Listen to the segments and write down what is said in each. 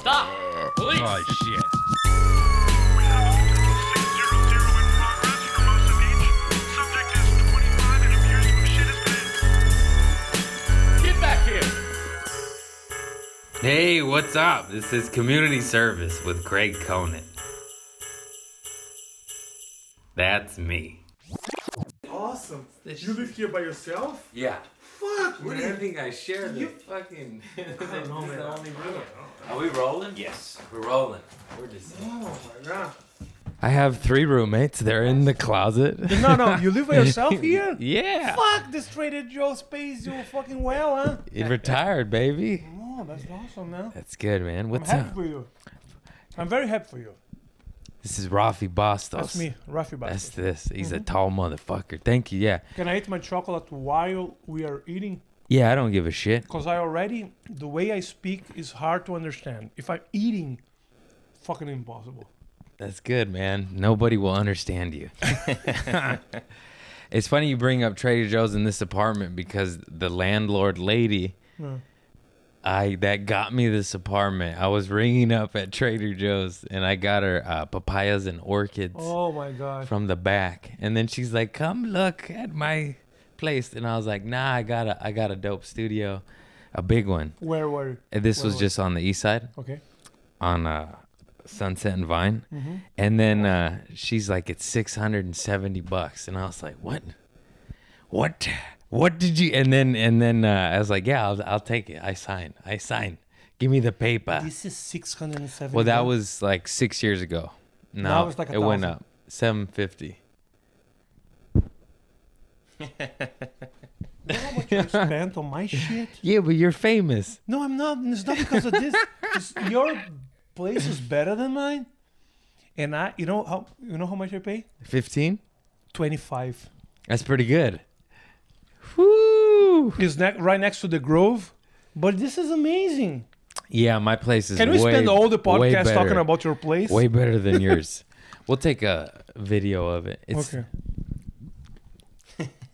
Stop! Police! Oh, shit. We have a multiple 600 in progress for most of each. Subject is 25 and appears to have shit his pants. Get back here! Hey, what's up? This is Community Service with Craig Conant. That's me. Awesome. You live here by yourself? Yeah. Fuck, I man. think I share the fucking... I don't know, man. the only room. Are we rolling? Yes. We're rolling. We're just... Oh my god. I have 3 roommates. They're in the closet. No, you live by yourself here? Yeah. Fuck, this Trader Joe's pays you fucking well, huh? You retired, baby. Oh, that's awesome, man. That's good, man. I'm What's happy up? for you. I'm very happy for you. This is Rafi Bastos. That's me, Rafi That's Bastos. this. He's a tall motherfucker. Thank you. Yeah. Can I eat my chocolate while we are eating? Yeah, I don't give a shit. Because the way I speak is hard to understand. If I'm eating, fucking impossible. That's good, man. Nobody will understand you. It's funny you bring up Trader Joe's in this apartment because the landlord lady that got me this apartment, I was ringing up at Trader Joe's and I got her papayas and orchids Oh my god. from the back. And then she's like, come look at my place. And I was like, nah, I got a dope studio, a big one. Where were you? And this Where was was- just on the east side Okay. on Sunset and Vine. Mm-hmm. And then she's like, it's $670. And I was like, what did you? And then I was like, yeah, I'll take it. I sign. Give me the paper. This is 670. Well, that was like 6 years ago. No, Now it's like it went 1,000. up. 750. You know how much you spent on my shit? Yeah, but you're famous. No, I'm not. It's not because of this. Your place is better than mine. And you know how much I pay? 15? 25. That's pretty good. Woo! It's right next to the Grove. But this is amazing. Yeah, my place is Can we way, spend all the way podcast talking better. about your place? Way better than yours. We'll take a video of it. It's,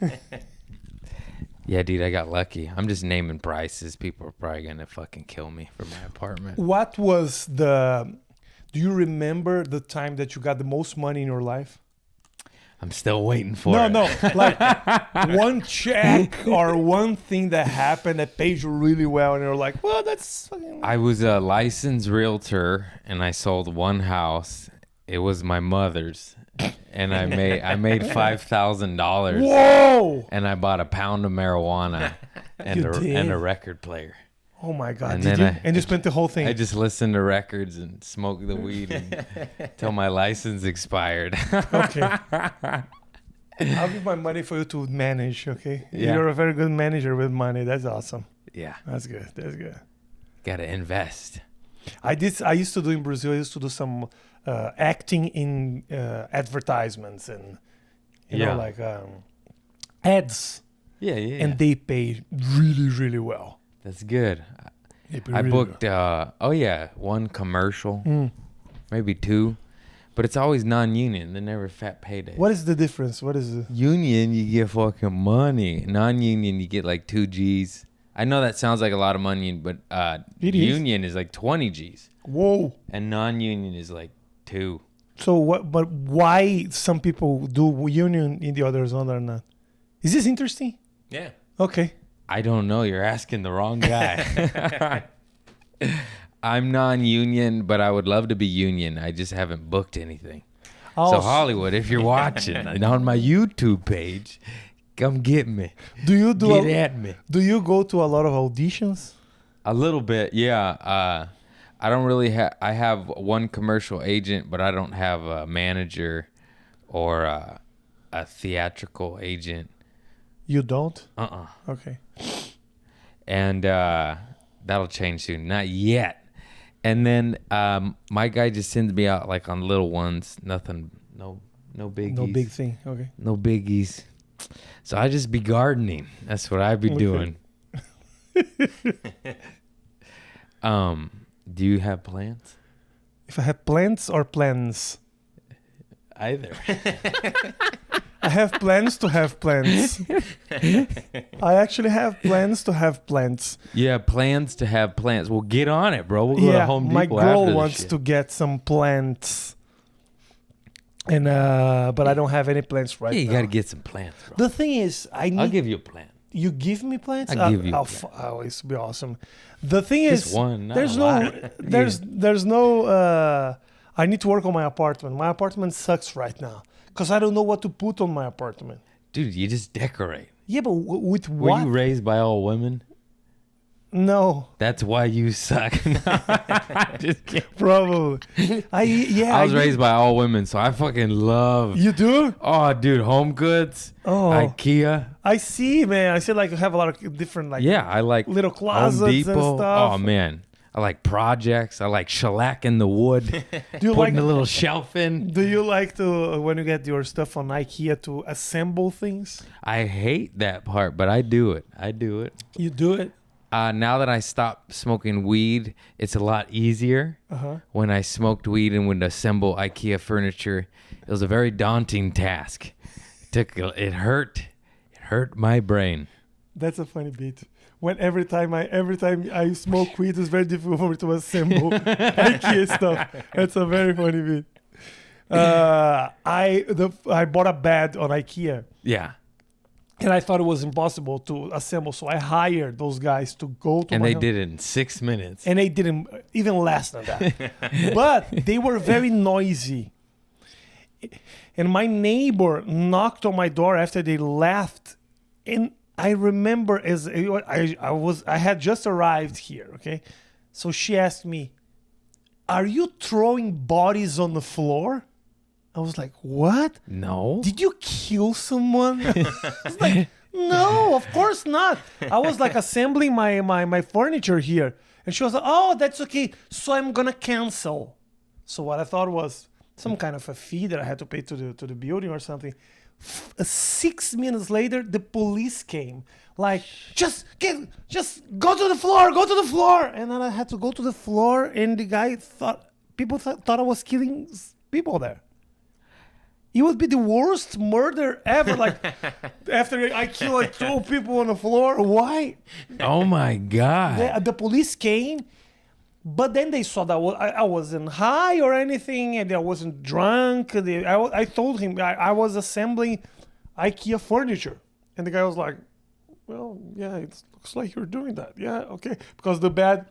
Okay. Yeah, dude, I got lucky. I'm just naming prices. People are probably going to fucking kill me for my apartment. What was do you remember the time that you got the most money in your life? I'm still waiting for No, it. no. Like one check or one thing that happened that paid you really well and you're like, well, that's fucking... I was a licensed realtor and I sold one house. It was my mother's. And I made $5,000. Whoa! And I bought a pound of marijuana and You did? and a record player. Oh my God. And Did then you? And you spent the whole thing. I just listened to records and smoked the weed until my license expired. Okay. I'll give my money for you to manage, okay? Yeah. You're a very good manager with money. That's awesome. Yeah, That's good. That's good. gotta invest. I used to do in Brazil, I used to do some acting in advertisements and, you Yeah. know, like ads. Yeah. And they pay really, really well. That's good. They pay I really booked, one commercial, well. maybe 2, but it's always non-union. They're never fat payday. What is the difference? What is it? Union, you get fucking money. Non-union, you get like 2 G's. I know that sounds like a lot of money, but It is. union is like 20 G's, Whoa. and non-union is like 2. So what? But why some people do union and the others not? Is this interesting? Yeah. Okay. I don't know. You're asking the wrong guy. I'm non-union, but I would love to be union. I just haven't booked anything. So Hollywood, if you're watching and on my YouTube page, come get me. do you do Get at me. Do you go to a lot of auditions? A little bit, yeah. I don't really have. I have one commercial agent, but I don't have a manager or a theatrical agent. You don't? Okay. And that'll change soon. Not yet. And then my guy just sends me out like on little ones. Nothing. No biggies. No big thing. Okay. No biggies. So I just be gardening. That's what I be doing. Do you have plants? If I have plants or plans, Either. I have plans to have plans. I actually have plans to have plans. Yeah, plans to have plants. Well, get on it, bro. We'll go to Home Depot my after girl this wants shit. to get some plants, and but I don't have any plants right Yeah, you now. got to get some plants, bro. The thing is, I need. I'll give you a plant. You give me plants? I'll give you a Oh, it's be awesome. The thing Just is, one, not there's a no, lot. there's no. I need to work on my apartment. My apartment sucks right now because I don't know what to put on my apartment. Dude, you just decorate. Yeah, but with Were what? you raised by all women? No, That's why you suck. Just kidding. probably. I was raised by all women, so I fucking love. You do? Oh, dude, Home Goods, Oh. IKEA. I see, man. I see, like you have a lot of different, like, Yeah, I like little Home closets and Depot. stuff. Oh man, I like projects. I like shellacking the wood, Do you putting like? a little shelf in. Do you like to when you get your stuff on IKEA to assemble things? I hate that part, but I do it. I do it. You do it. Now that I stopped smoking weed, it's a lot easier. Uh-huh. When I smoked weed and would assemble IKEA furniture, it was a very daunting task. It hurt my brain. That's a funny bit. When every time I smoke weed, it's very difficult for me to assemble IKEA stuff. That's a very funny bit. I bought a bed on IKEA, Yeah. and I thought it was impossible to assemble, so I hired those guys to go to And my they house. did it in 6 minutes. And they didn't, even less than that. But they were very noisy. And my neighbor knocked on my door after they left. And I remember I had just arrived here, okay? So she asked me, "Are you throwing bodies on the floor?" I was like, "What? No. Did you kill someone?" I was like, "No, of course not." I was like assembling my furniture here. And she was like, "Oh, that's okay. So I'm going to cancel." So what I thought was some kind of a fee that I had to pay to the building or something. 6 minutes later, the police came. Like, just go to the floor. And then I had to go to the floor, and the guy thought I was killing people there. It would be the worst murder ever. Like, after I kill like 2 people on the floor. Why? Oh my God. The police came, but then they saw that I wasn't high or anything, and I wasn't drunk. I told him I was assembling IKEA furniture. And the guy was like, "Well, yeah, it looks like you're doing that. Yeah, okay." Because the bed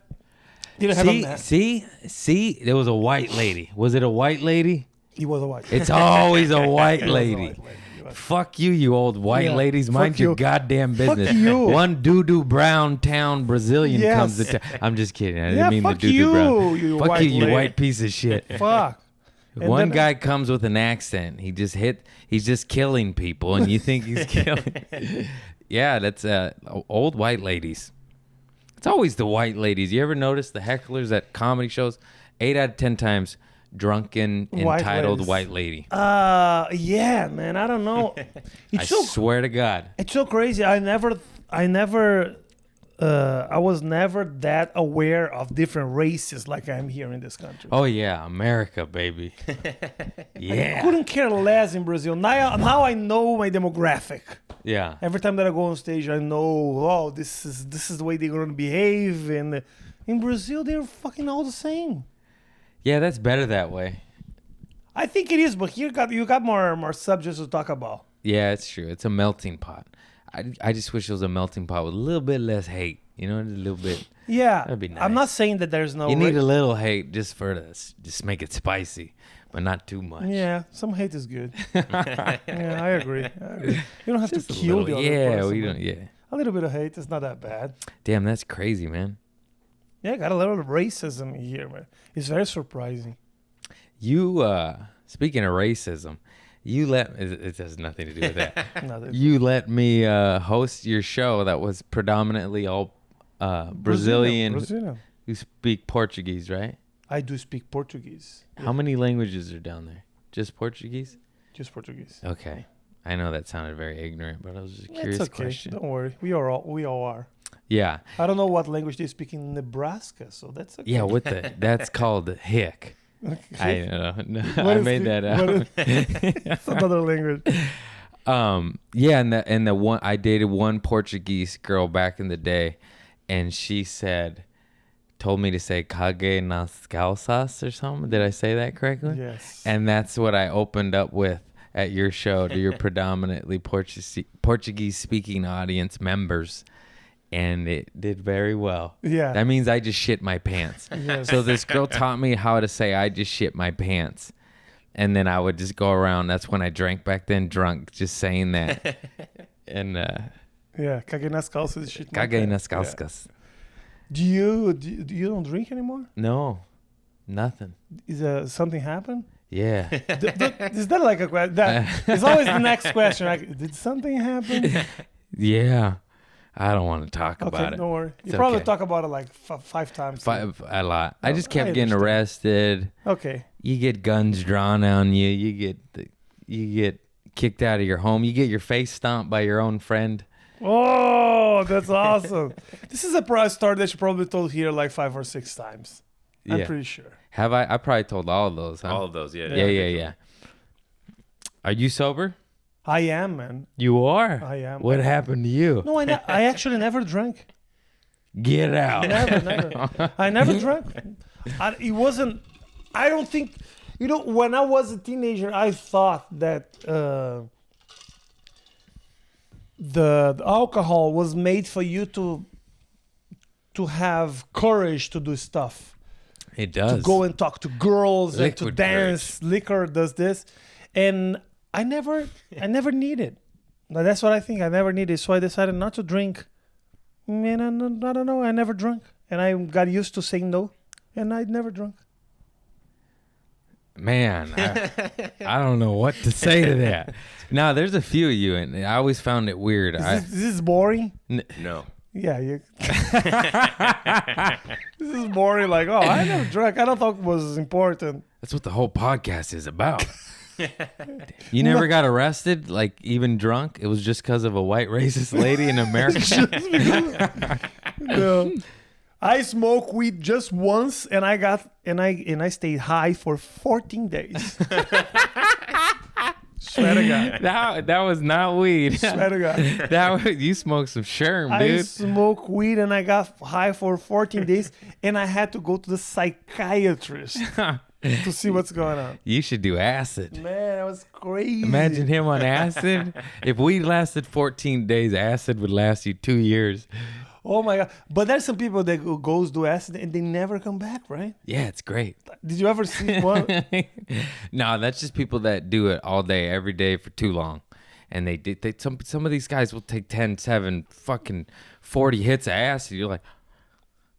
didn't have a mat. See, there was a white lady. Was it a white lady? He was a white. It's always a white He was a lady. white lady. You're right. Fuck you old white Yeah, ladies. Mind fuck your you. goddamn business. you. One doo-doo brown town Brazilian Yes. comes to town. I'm just kidding. I Yeah, didn't mean the fuck doo-doo you, brown. you Fuck white you, you lady. white piece of shit. Fuck. And One then- guy comes with an accent. He's just killing people, and you think he's killing. Yeah, that's old white ladies. It's always the white ladies. You ever notice the hecklers at comedy shows? 8 out of 10 times, drunken, White entitled ladies. white lady. Yeah, man. I don't know. I It's so swear to God. It's so crazy. I was never that aware of different races like I am here in this country. Oh yeah, America, baby. Yeah, Couldn't care less in Brazil. Now I know my demographic. yeah. Every time that I go on stage, I know, oh, this is the way they're gonna behave. And in Brazil, they're fucking all the same. Yeah, that's better that way. I think it is, but here you got more subjects to talk about. Yeah, it's true. It's a melting pot. I just wish it was a melting pot with a little bit less hate. You know, a little bit. Yeah, That'd be I'm not nice. saying that there's no. You need a little hate just for this, just make it spicy, but not too much. Yeah, some hate is good. Yeah, I agree. You don't have Just to a kill little, the other yeah, person. we but don't. Yeah. A little bit of hate is not that bad. Damn, that's crazy, man. Yeah, got a little of racism here, man. It's very surprising. You speaking of racism, it has nothing to do with that. No, that- You let me host your show that was predominantly all Brazilian who speak Portuguese, right? I do speak Portuguese. How many languages are down there? Just Portuguese? Just Portuguese. Okay. I know that sounded very ignorant, but I was just a curious It's okay. question. Don't worry. We all are. Yeah. I don't know what language they speak in Nebraska, so that's okay. Yeah, what the that's called hick. I know. No, What I is made the- that what out. It's another language. Yeah, and the one I dated one Portuguese girl back in the day, and she told me to say "cague nas calças" or something. Did I say that correctly? Yes. And that's what I opened up with at your show to your predominantly Portuguese speaking audience members. And it did very well. Yeah. That means I just shit my pants. Yes. So this girl taught me how to say I just shit my pants. And then I would just go around. That's when I drank back then, drunk, just saying that. And Yeah, caguei nas calças. Shit my caguei pants. nas calças. Yeah. Do you don't drink anymore? No, nothing. Is something happen? Yeah. Is that like a question? It's always the next question. Like, did something happen? Yeah. I don't want to talk Okay, about it. don't worry. You It's probably okay. talk about it like 5 times. A lot. I just I kept getting understand. arrested. Okay. You get guns drawn on you. You get kicked out of your home. You get your face stomped by your own friend. Oh, that's awesome. This is a story that you probably told here like 5 or 6 times. I'm Yeah. pretty sure. Have I? I probably told all of those. Huh? All of those, yeah. Yeah. Are you sober? I am, man. You are. I am. What happened to you? No, I actually never drank. Get out. Never. I never drank. It wasn't. I don't think. When I was a teenager, I thought that the alcohol was made for you to have courage to do stuff, It does. to go and talk to girls and to Liquid dance. Liquor does this, and I never needed. That's what I think. I never needed, so I decided not to drink. Man, I don't know. I never drank, and I got used to saying no, and I never drank. Man, I don't know what to say to that. Now, there's a few of you, and I always found it weird. Is this boring? No. Yeah, this is boring. Like, oh, I never drank. I don't thought it was important. That's what the whole podcast is about. You never got arrested, like even drunk? It was just because of a white racist lady in America? No. I smoked weed just once, and I stayed high for 14 days. Swear to God. That was not weed. Swear to God. You smoked some sherm, I dude. smoked weed and I got high for 14 days, and I had to go to the psychiatrist to see what's going on. You should do acid. Man, that was crazy. Imagine him on acid. If weed lasted 14 days, acid would last you 2 years. Oh my God. But there's some people that goes do acid and they never come back, right? Yeah, it's great. Did you ever see one? No, that's just people that do it all day, every day for too long. And some of these guys will take 10, 7, fucking 40 hits of acid. You're like,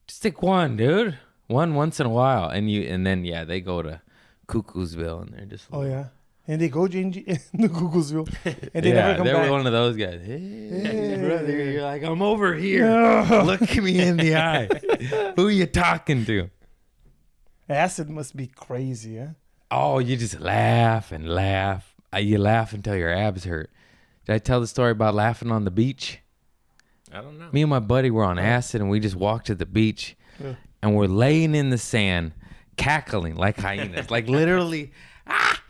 just take one, dude. One once in a while. And then they go to Cuckoosville and they're just Oh, yeah. And they go to Cuckoosville and they never come they're back. one of those guys. Hey, brother. You're like, I'm over here. Look me in the eye. Who are you talking to? Acid must be crazy, huh? Oh, you just laugh and laugh. You laugh until your abs hurt. Did I tell the story about laughing on the beach? I don't know. Me and my buddy were on acid and we just walked to the beach and we're laying in the sand, cackling like hyenas, like literally,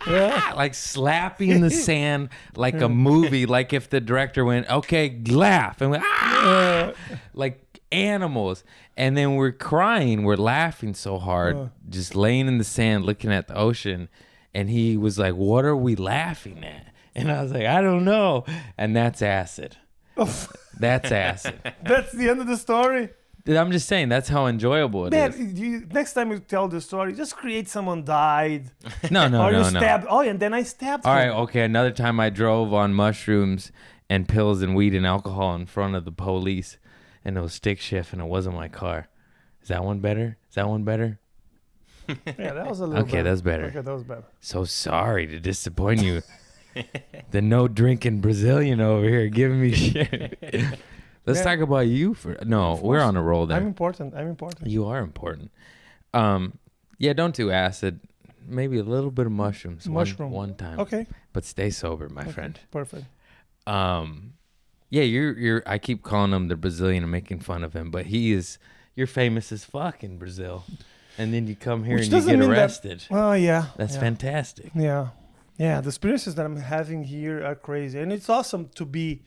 like slapping the sand like a movie, like if the director went, okay, laugh, and like animals. And then we're crying, we're laughing so hard, just laying in the sand, looking at the ocean. And he was like, what are we laughing at? And I was like, I don't know. And that's acid. That's acid. That's the end of the story? I'm just saying, that's how enjoyable it is. Man, next time you tell the story, just create someone died. No, or you no. stabbed. Oh, and then I stabbed All him. right, okay. Another time I drove on mushrooms and pills and weed and alcohol in front of the police, and it was stick shift, and it wasn't my car. Is that one better? Yeah, that was a little Okay, better. that's better. Okay, that was better. So sorry to disappoint you. The no drinking Brazilian over here giving me shit. Let's talk about you we're on a roll there. I'm important. You are important. Yeah, don't do acid. Maybe a little bit of mushrooms. One time. Okay. But stay sober, my friend. Perfect. Yeah, you're I keep calling him the Brazilian and making fun of him, but you're famous as fuck in Brazil. And then you come here and you get arrested. Oh, yeah. That's fantastic. Yeah. Yeah, the experiences that I'm having here are crazy, and it's awesome to be.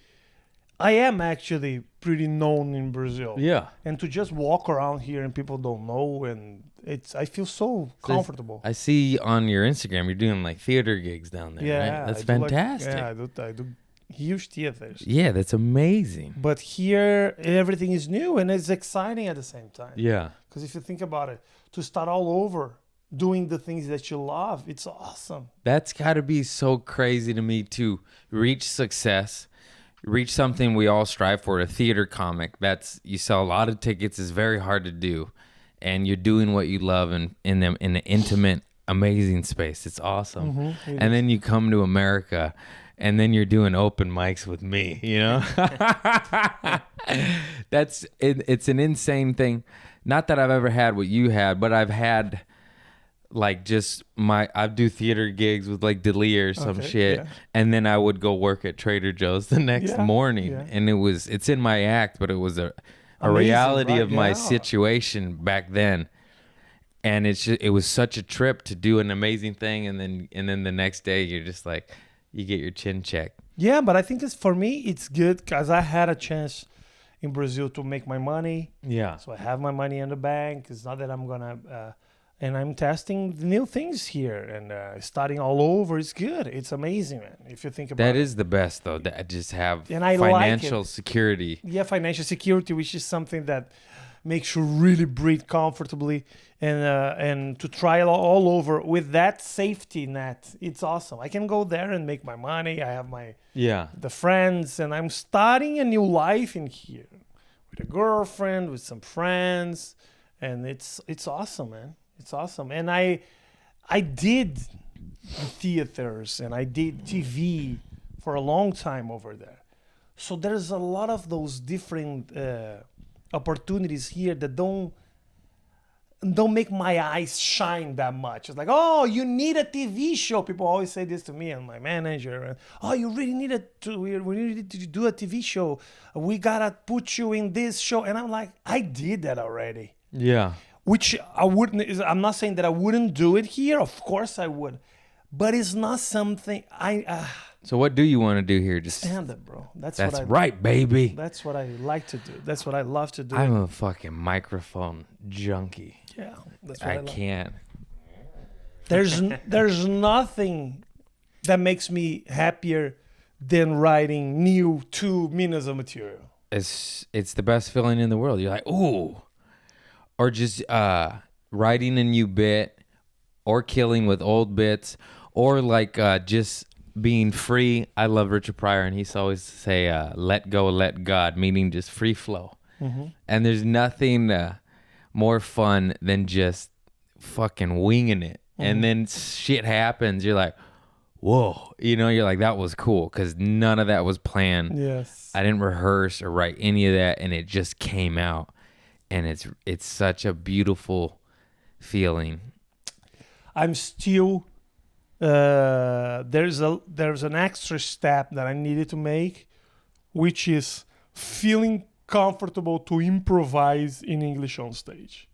I am actually pretty known in Brazil. Yeah. And to just walk around here and people don't know, and I feel so comfortable. I see on your Instagram you're doing like theater gigs down there. Yeah, right? That's I do fantastic. I do huge theaters. Yeah, that's amazing. But here everything is new and it's exciting at the same time. Yeah. Because if you think about it, to start all over, doing the things that you love, it's awesome. That's got to be so crazy to me to reach success, reach something we all strive for, a theater comic. You sell a lot of tickets, it's very hard to do. And you're doing what you love in an intimate, amazing space. It's awesome. Mm-hmm, And then you come to America and then you're doing open mics with me, you know? It's an insane thing. Not that I've ever had what you had, but I've had like I do theater gigs with like Delia or some shit, and then I would go work at Trader Joe's the next morning, and it's in my act, but it was a reality right? of my situation back then, and it was such a trip to do an amazing thing, and then the next day you're just like, you get your chin checked. Yeah, but I think for me it's good because I had a chance in Brazil to make my money. Yeah. So I have my money in the bank. It's not that I'm gonna. And I'm testing new things here and starting all over. It's good. It's amazing, man. If you think about it. That is the best, though. That I just have And I financial like it. security. Yeah, financial security, which is something that makes you really breathe comfortably and to try it all over with that safety net. It's awesome. I can go there and make my money. I have the friends, and I'm starting a new life in here with a girlfriend, with some friends, and it's awesome, man. It's awesome. And I did theaters and I did TV for a long time over there. So there's a lot of those different opportunities here that don't make my eyes shine that much. It's like, oh, you need a TV show. People always say this to me and my manager. And, oh, you really we need to do a TV show. We gotta put you in this show. And I'm like, I did that already. Yeah. Which I wouldn't. I'm not saying that I wouldn't do it here. Of course I would, but it's not something So what do you want to do here? Just stand up, bro. That's right, baby. That's what I like to do. That's what I love to do. I'm a fucking microphone junkie. Yeah, that's what I can't. There's nothing that makes me happier than writing new 2 minutes of material. It's the best feeling in the world. You're like, ooh. Or just writing a new bit, or killing with old bits, or like just being free. I love Richard Pryor, and he's always say, let go, let God, meaning just free flow. Mm-hmm. And there's nothing more fun than just fucking winging it. Mm-hmm. And then shit happens. You're like, whoa. You're like, that was cool, because none of that was planned. Yes. I didn't rehearse or write any of that, and it just came out. And it's such a beautiful feeling. I'm still there's an extra step that I needed to make, which is feeling comfortable to improvise in English on stage.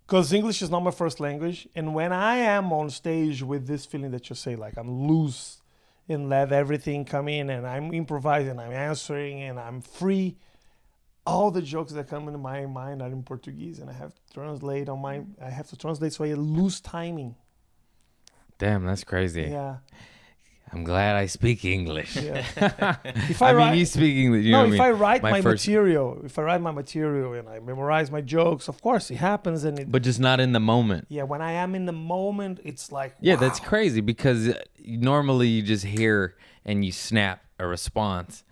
Because English is not my first language, and when I am on stage with this feeling that you say, like I'm loose and let everything come in, and I'm improvising, I'm answering, and I'm free. All the jokes that come into my mind are in Portuguese, and I have to translate so I lose timing. Damn, that's crazy. Yeah. I'm glad I speak English. Yeah. You speak English. If I write my material and I memorize my jokes, of course it happens, but just not in the moment. Yeah, when I am in the moment, it's like, yeah, wow. that's crazy, because normally you just hear and you snap a response.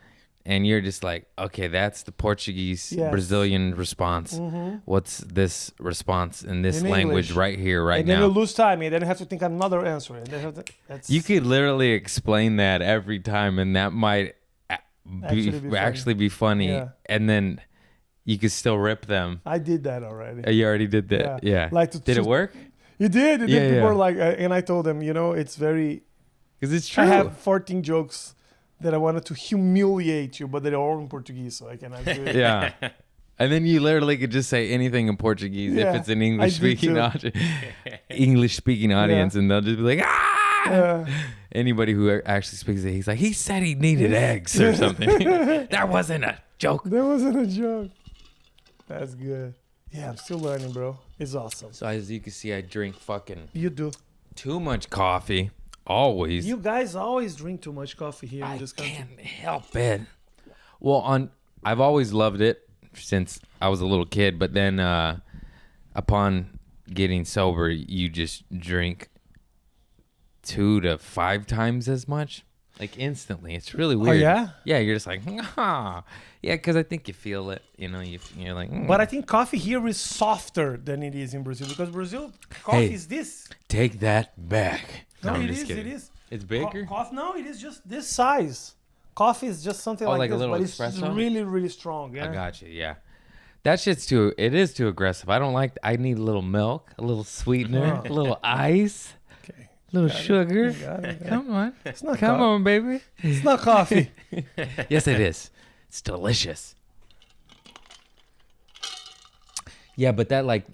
And you're just like, okay, that's the Portuguese Brazilian response. Mm-hmm. What's this response in this language right here, right now? And then you lose time, and then you have to think another answer. And then you could literally explain that every time, and that might actually be funny. Yeah. And then you could still rip them. I did that already. Oh, you already did that? Yeah. Did it work? It did. People were like, and I told them, it's very... Because it's true. I have 14 jokes that I wanted to humiliate you, but they're all in Portuguese, so I cannot do it. Yeah. And then you literally could just say anything in Portuguese if it's an English speaking audience, and they'll just be like, ah! Anybody who actually speaks it, he's like, he said he needed eggs or something. That wasn't a joke. That wasn't a joke. That's good. Yeah, I'm still learning, bro. It's awesome. So as you can see, I drink fucking You do. too much coffee. Always. You guys always drink too much coffee here in I this country. can't help it. Well, I've always loved it since I was a little kid, but then upon getting sober, you just drink 2 to 5 times as much, like instantly. It's really weird. yeah? Yeah, you're just like, ah. Yeah, because I think you feel it. You know, you're like, But I think coffee here is softer than it is in Brazil because Brazil coffee Hey. is this. take that back. No, I'm it just is. kidding. It is. It's bigger? Coffee? No, it is just this size. Coffee is just something Oh, like like a this, little but it's espresso? really, really strong. Yeah. I got you. Yeah, that shit's too. It is too aggressive. I don't like. I need a little milk, a little sweetener, a little ice, Okay. a little sugar. Got it. Come on, It's not come on, baby. It's not coffee. Yes, it is. It's delicious. Yeah, but that like,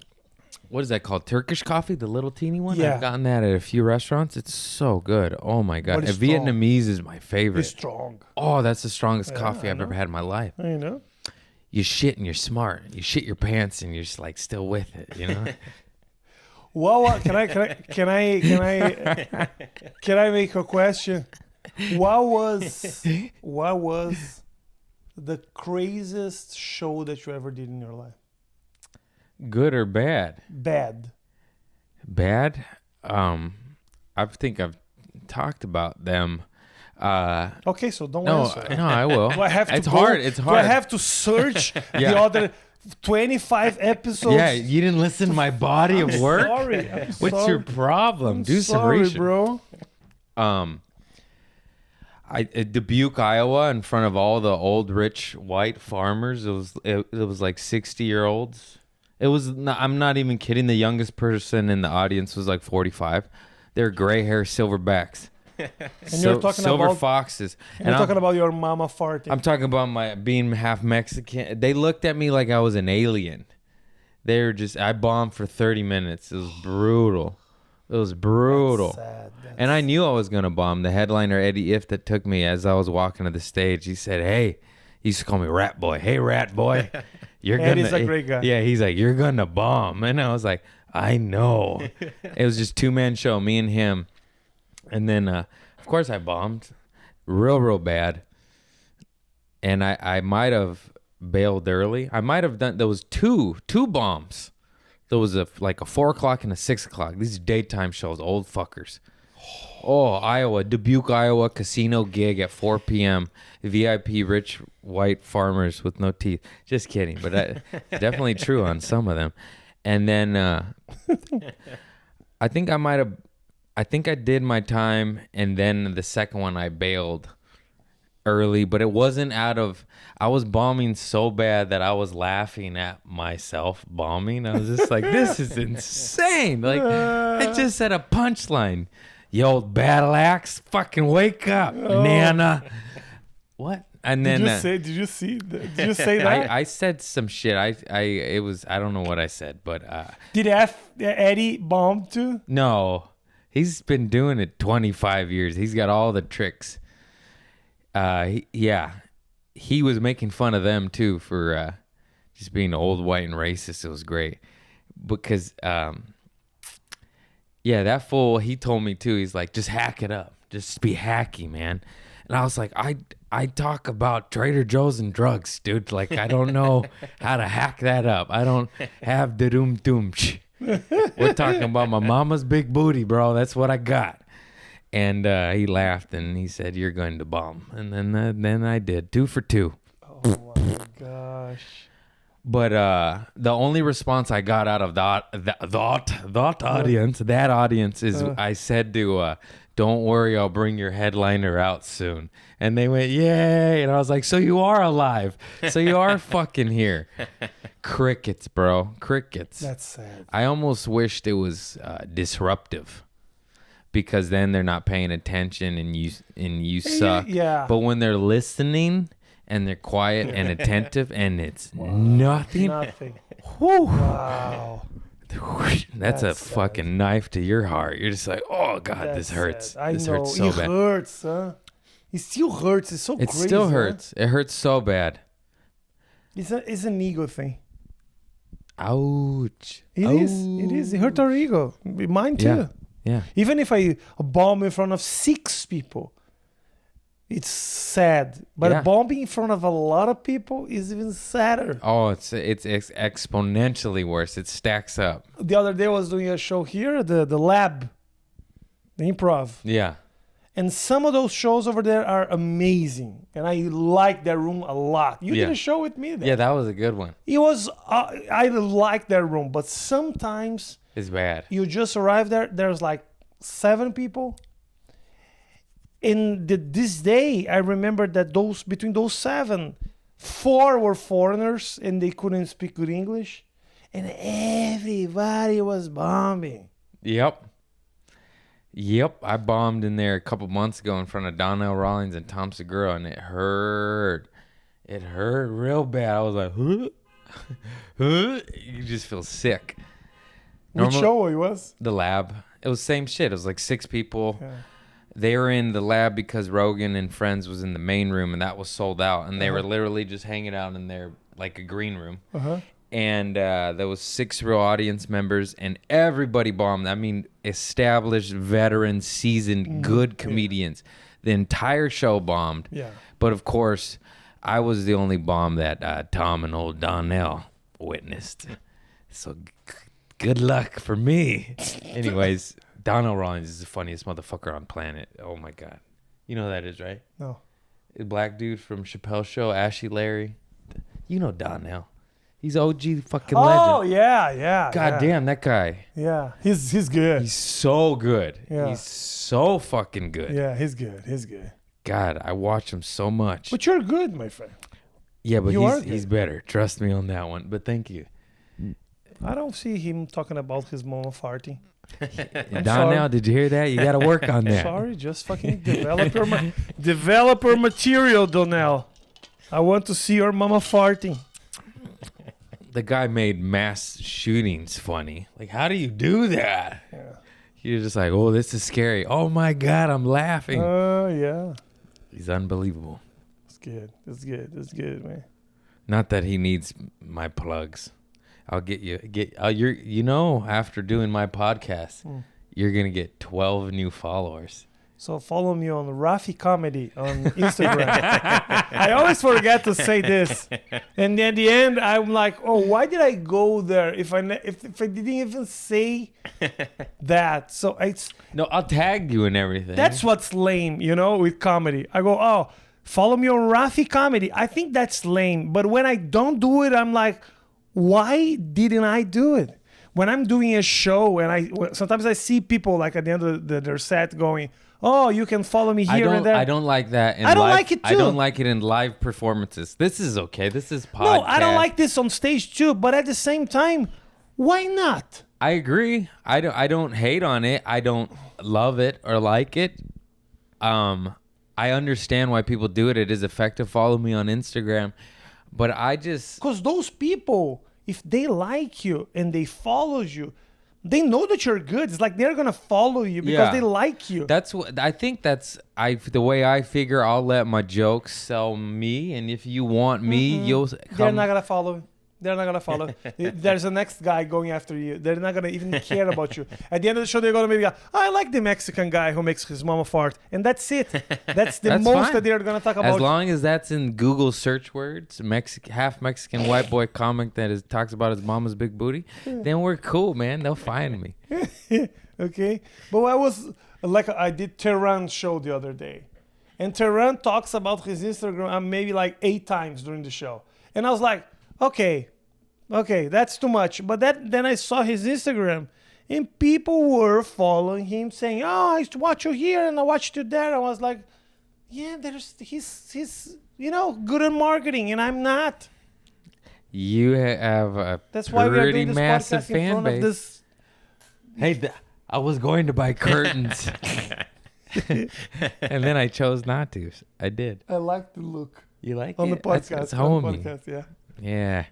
what is that called? Turkish coffee, the little teeny one. Yeah. I've gotten that at a few restaurants. It's so good. Oh my god, But it's Vietnamese is my favorite. It's strong. Oh, that's the strongest Yeah, coffee I I've know. ever had in my life. You know. You shit and you're smart. You shit your pants and you're just like still with it. You know. Well, can I make a question? What was the craziest show that you ever did in your life? Good or bad? Bad. Bad. I think I've talked about them. Okay, so don't No, answer. no, I will. Do I have to It's go? hard. It's Do hard. I have to search Yeah. the other 25 episodes? Yeah, you didn't listen to my body of work. Sorry. I'm What's sorry. your problem? I'm Do some sorry, research, bro. At Dubuque, Iowa, in front of all the old rich white farmers. It was like 60-year-olds. It was. I'm not even kidding. The youngest person in the audience was like 45. They're gray hair silverbacks. And you're talking silver about foxes. and you're talking about your mama farting. I'm talking about my being half Mexican. They looked at me like I was an alien. They were just. I bombed for 30 minutes. It was brutal. It was brutal. Sad. And I knew I was gonna bomb. The headliner Eddie If that took me as I was walking to the stage. He said, "Hey," he used to call me Rat Boy. "Hey, Rat Boy, you're gonna." Eddie's a great guy. Yeah, he's like, "You're gonna bomb," and I was like, "I know." It was just 2-man show, me and him, and then of course I bombed, real bad. And I might have bailed early. I might have done. There was two bombs. There was like a 4 o'clock and a 6 o'clock. These are daytime shows, old fuckers. Oh, Iowa, Dubuque, Iowa, casino gig at 4 p.m. VIP rich white farmers with no teeth. Just kidding, but definitely true on some of them. And then I think I did my time, and then the second one I bailed early, but it wasn't out of. I was bombing so bad that I was laughing at myself bombing. I was just like, this is insane. Like, I just said a punchline. You old battle axe, fucking wake up, Nana. What? And then Did you say that? I said some shit. I don't know what I said, but Did Eddie bomb too? no, he's been doing it 25 years. He's got all the tricks. He was making fun of them too for just being old, white, and racist. It was great because that fool, he told me too. He's like, just hack it up, just be hacky, man. And I was like, I talk about Trader Joe's and drugs, dude. Like, I don't know how to hack that up. I don't have the doom doom. We're talking about my mama's big booty, bro. That's what I got. And he laughed and he said, "You're going to bomb." And then I did 2 for 2. Oh my gosh. But the only response I got out of that audience is I said to, "Don't worry, I'll bring your headliner out soon." And they went, "Yay!" And I was like, "So you are alive? So you are fucking here?" Crickets, bro. Crickets. That's sad. I almost wished it was disruptive. Because then they're not paying attention and you suck. Yeah. But when they're listening and they're quiet and attentive and it's nothing. Nothing. Whew, Wow. That's a That's sad. fucking knife to your heart. You're just like, oh God, That's this hurts. sad. I This know. hurts so it bad. hurts, huh? It still hurts. It's so It crazy. still huh? hurts. It hurts so bad. It's an ego thing. Ouch. It is. It hurt our ego. Mine too. Yeah. Yeah. Even if I bomb in front of 6 people, it's sad. But Yeah. bombing in front of a lot of people is even sadder. Oh, it's exponentially worse. It stacks up. The other day I was doing a show here, the lab, the improv. Yeah. And some of those shows over there are amazing. And I like that room a lot. You Yeah. did a show with me there. Yeah, that was a good one. It was, I like that room. But sometimes It's bad. you just arrive there, there's like 7 people. In this day, I remember that between those 7, 4 were foreigners and they couldn't speak good English. And everybody was bombing. Yep. I bombed in there a couple months ago in front of Donnell Rawlings and Tom Segura, and it hurt. It hurt real bad. I was like, huh? Huh? You just feel sick. Which show it was? The lab. It was same shit. It was like 6 people. Yeah. They were in the lab because Rogan and Friends was in the main room, and that was sold out. And they were literally just hanging out in there like a green room. Uh-huh. And there was 6 real audience members, and everybody bombed. I mean, established, veteran, seasoned, good comedians. The entire show bombed. Yeah. But of course, I was the only bomb that Tom and old Donnell witnessed. So good luck for me. Anyways, Donnell Rawlings is the funniest motherfucker on planet. Oh my God. You know who that is, right? No. The black dude from Chappelle's show, Ashy Larry. You know Donnell. He's OG fucking legend. Oh, yeah. God damn, that guy. Yeah. He's good. He's so good. Yeah. He's so fucking good. Yeah, he's good. God, I watch him so much. But you're good, my friend. Yeah, but you are he's good. better. Trust me on that one. But thank you. I don't see him talking about his mama farting. I'm Donnell, sorry. did you hear that? You got to work on that. Sorry, just fucking developer material, Donnell. I want to see your mama farting. The guy made mass shootings funny. Like, how do you do that? Yeah. You're just like, oh, this is scary. Oh my God, I'm laughing. Yeah. He's unbelievable. It's good, man. Not that he needs my plugs. I'll get you. After doing my podcast, you're gonna get 12 new followers. So follow me on Rafi Comedy on Instagram. I always forget to say this, and at the end I'm like, oh, why did I go there if I didn't even say that? So No, I'll tag you and everything. that's what's lame, with comedy. I go, oh, follow me on Rafi Comedy. I think that's lame, but when I don't do it, I'm like, why didn't I do it? When I'm doing a show and sometimes I see people like at the end of their set going, oh, you can follow me here and there. I don't like that. I don't like it I too. don't like it in live performances. This is okay. This is podcast. No, I don't like this on stage too. But at the same time, why not? I agree. I don't hate on it. I don't love it or like it. I understand why people do it. It is effective. Follow me on Instagram. But I just... Because those people, if they like you and they follow you, they know that you're good. It's like they're going to follow you because they like you. That's what I think. The way I figure. I'll let my jokes sell me, and if you want me, you'll come. They're not going to follow. They're not going to follow. There's a next guy going after you. They're not going to even care about you. At the end of the show, they're going to maybe go, oh, I like the Mexican guy who makes his mama fart. And that's it. That's the That's most fine. that they're going to talk about. As long as that's in Google search words, half Mexican white boy comic that talks about his mama's big booty, then we're cool, man. They'll find me. Okay. But I did Tehran's show the other day. And Tehran talks about his Instagram maybe like 8 times during the show. And I was like, okay, that's too much. But then I saw his Instagram and people were following him saying, oh, I used to watch you here and I watched you there. I was like, yeah, he's good at marketing and I'm not. You have a That's why we are pretty doing this massive podcast in fan front of base. this. Hey, I was going to buy curtains. And then I chose not to. I did. I like the look You like on it? the podcast. That's on the homey. podcast, yeah. Yeah.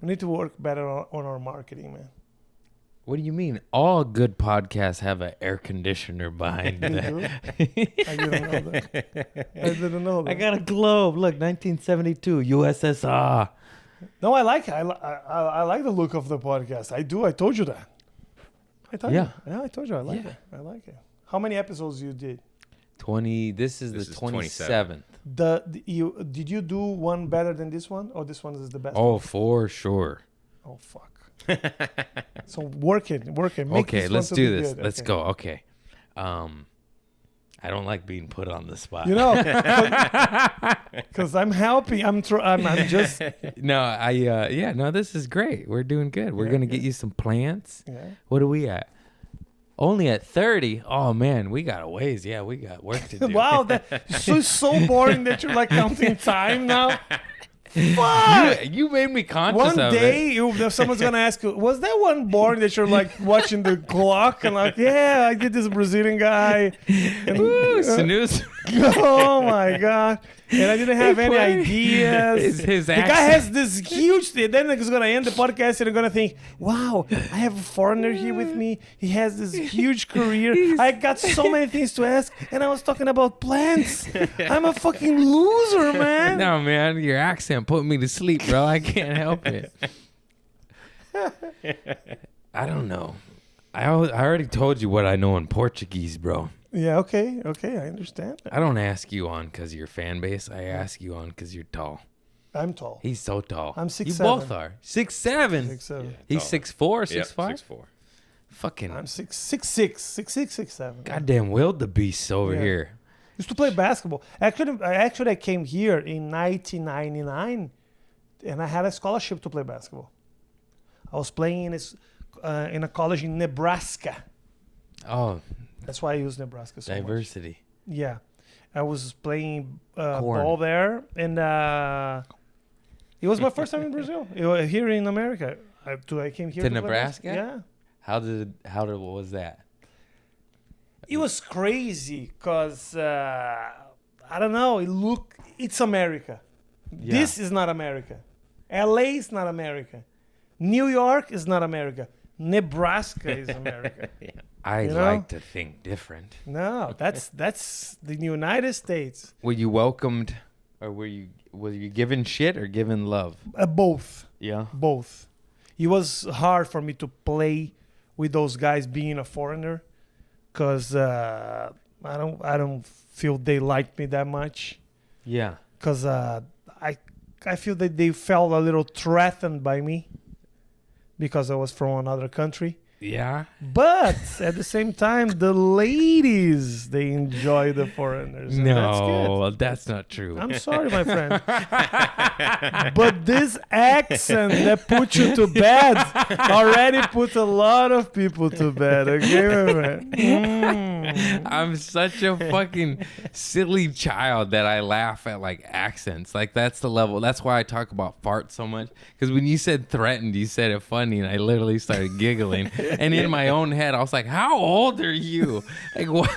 We need to work better on our marketing, man. What do you mean? All good podcasts have an air conditioner behind They them. do? I didn't know that. I didn't know that. I got a globe. Look, 1972 USSR. No, I like it. I like the look of the podcast. I do. I told you that. I told Yeah. you. Yeah, I told you. I like Yeah. it. I like it. How many episodes you did? 20. This is This the is 27th. Did you do one better than this one, or this one is the best? Oh, for sure. Oh fuck. So work it. Make Okay, this one let's to do be this. good. Let's Okay. go. Okay. I don't like being put on the spot. You know, because I'm helping. I'm just. Yeah, no, this is great. We're doing good. We're Yeah, gonna get you some plants. Yeah. What are we at? Only at 30. Oh man, we got a ways. Yeah, we got work to do. Wow, that's so boring that you're like counting time now. Fuck. You made me conscious One of it. day, someone's gonna ask you, "Was that one boring that you're like watching the clock and like, yeah, I did this Brazilian guy." And, Ooh, snooze. oh my god! And I didn't have any ideas. His The guy accent. has this huge. Then it's gonna end the podcast, and they're gonna think, "Wow, I have a foreigner here with me. He has this huge career. I got so many things to ask, and I was talking about plants. I'm a fucking loser, man." No, man, your accent put me to sleep, bro. I can't help it. I don't know. I already told you what I know in Portuguese, bro. Yeah. Okay. I understand. I don't ask you on because of your fan base. I ask you on because you're tall. I'm tall. He's so tall. I'm You 6'7". both are 6'7". 6'7". He's 6'4", Yep, 6'5". 6'4". Fucking I'm 6'7". goddamn wildebeest over Yeah. here. Used to play basketball. Actually, I came here in 1999, and I had a scholarship to play basketball. I was playing in a college in Nebraska. Oh, That's why I use Nebraska so much. diversity. Yeah, I was playing Corn. ball there, and it was my first time in Brazil. Here in America, I came here To play Nebraska? basketball. Yeah. What was that? It was crazy because I don't know. It's America. Yeah. This is not America. LA is not America. New York is not America. Nebraska is America. I You know? like to think different. No, that's the United States. Were you welcomed, or were you given shit or given love? Both. Yeah. Both. It was hard for me to play with those guys being a foreigner, cause I don't feel they liked me that much. Yeah. Cause I feel that they felt a little threatened by me because I was from another country. Yeah. But at the same time, the ladies, they enjoy the foreigners. And that's good. No, that's not true. I'm sorry, my friend. But this accent that put you to bed already put a lot of people to bed. Okay, my friend? I'm such a fucking silly child that I laugh at like accents. Like that's the level. That's why I talk about farts so much. Because when you said threatened, you said it funny, and I literally started giggling. And in my own head, I was like, "How old are you? Like, why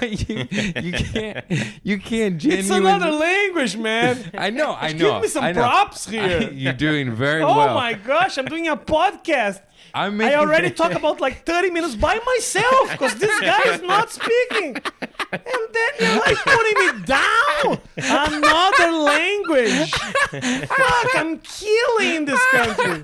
you can't genuinely." It's another language, man. I know. Give me some I know. props here. You're doing very Oh well. my gosh, I'm doing a podcast. I'm I making already talk about like 30 minutes by myself because this guy is not speaking. And then you're like putting me down. Another language. Fuck, I'm killing this country.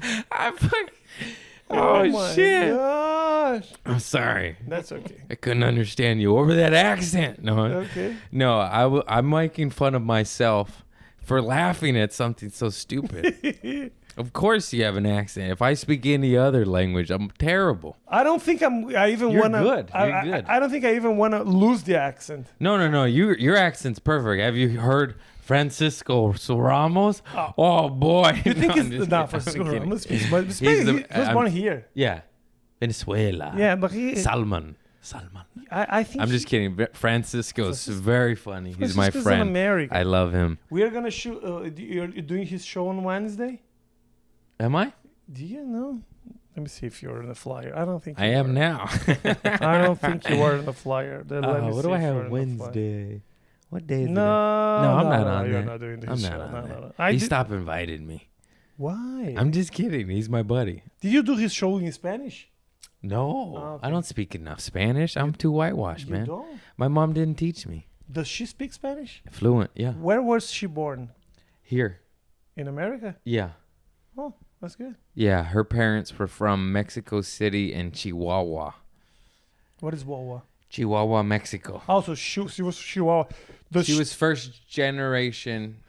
Oh, my shit. gosh. I'm sorry. That's okay. I couldn't understand you over that accent. No. Okay. No, I'm making fun of myself for laughing at something so stupid. Of course you have an accent. If I speak any other language, I'm terrible. I don't think I even You're want to. good. You're good. I don't think I even want to lose the accent. No. Your accent's perfect. Have you heard Francisco Ramos? Oh boy. You think No, it's I'm just not kidding. for I'm kidding. school? But He's he the- was born here. Yeah. Venezuela. Yeah, but he. Salmon. I think I'm just kidding. Francisco's very funny. He's my Francisco's friend. an American. I love him. We are gonna shoot. You're doing his show on Wednesday. Am I? Do you know? Let me see if you're in the flyer. I don't think I you am are. now. I don't think you are in the flyer. Let me What see do I if you're have in the flyer. Wednesday? What day is No, it? I'm not on you're that. not doing this I'm show. not on No, that. no. He stopped invited me. Why? I'm just kidding. He's my buddy. Did you do his show in Spanish? No, okay. I don't speak enough Spanish. I'm too whitewashed, You man. don't? My mom didn't teach me. Does she speak Spanish? Fluent, yeah. Where was she born? Here, In America? yeah. Oh, that's good. Yeah, her parents were from Mexico City and Chihuahua. What is Wawa? Chihuahua, Mexico. Also, she was Chihuahua. She was first generation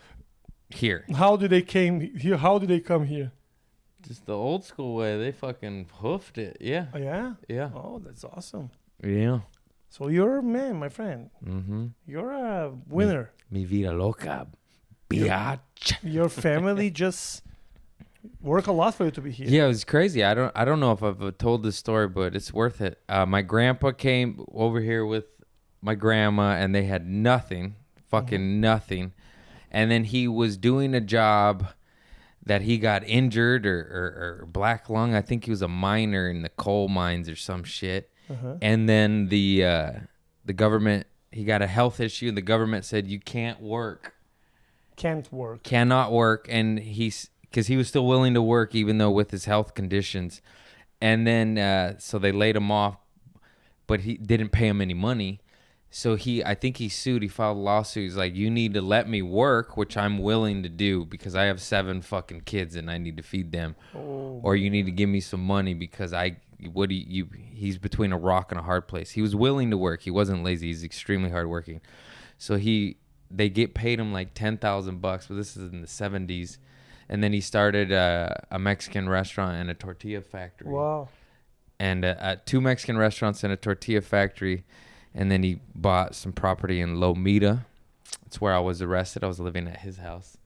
here. How did they came here? How did they come here? Just the old school way. They fucking hoofed it. Yeah. Oh, yeah. Yeah. Oh, that's awesome. Yeah. So you're a man, my friend. Mm-hmm. You're a winner. Mi vida loca, biatch. Your family just work a lot for you to be here. Yeah, it was crazy. I don't know if I've told this story, but it's worth it. My grandpa came over here with my grandma, and they had nothing, fucking nothing. And then he was doing a job that he got injured or black lung. I think he was a miner in the coal mines or some shit. And then the government, he got a health issue, and the government said, you can't work. Can't work. Cannot work. And because he was still willing to work even though with his health conditions. And then so they laid him off, but he didn't pay him any money. So I think he sued. He filed a lawsuit. He's like, you need to let me work, which I'm willing to do because I have 7 fucking kids and I need to feed them. Or you need to give me some money because he's between a rock and a hard place. He was willing to work. He wasn't lazy. He's extremely hardworking. So they paid him like $10,000, but this is in the 70s. And then he started a Mexican restaurant and a tortilla factory. Wow. And 2 Mexican restaurants and a tortilla factory. And then he bought some property in Lomita. That's where I was arrested. I was living at his house.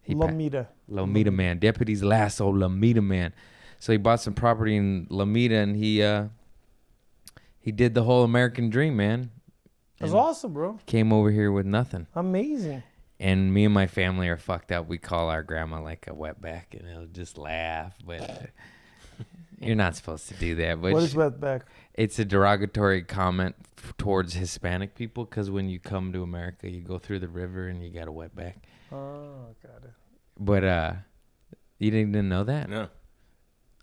Lomita. Lomita man. Deputies lasso Lomita man. So he bought some property in Lomita, and he did the whole American dream, man. That's awesome, bro. Came over here with nothing. Amazing. And me and my family are fucked up. We call our grandma like a wetback, and he'll just laugh. But you're not supposed to do that. But What is wetback? it's a derogatory comment towards Hispanic people because when you come to America, you go through the river and you got a wetback. Oh, got it. But you didn't know that? No.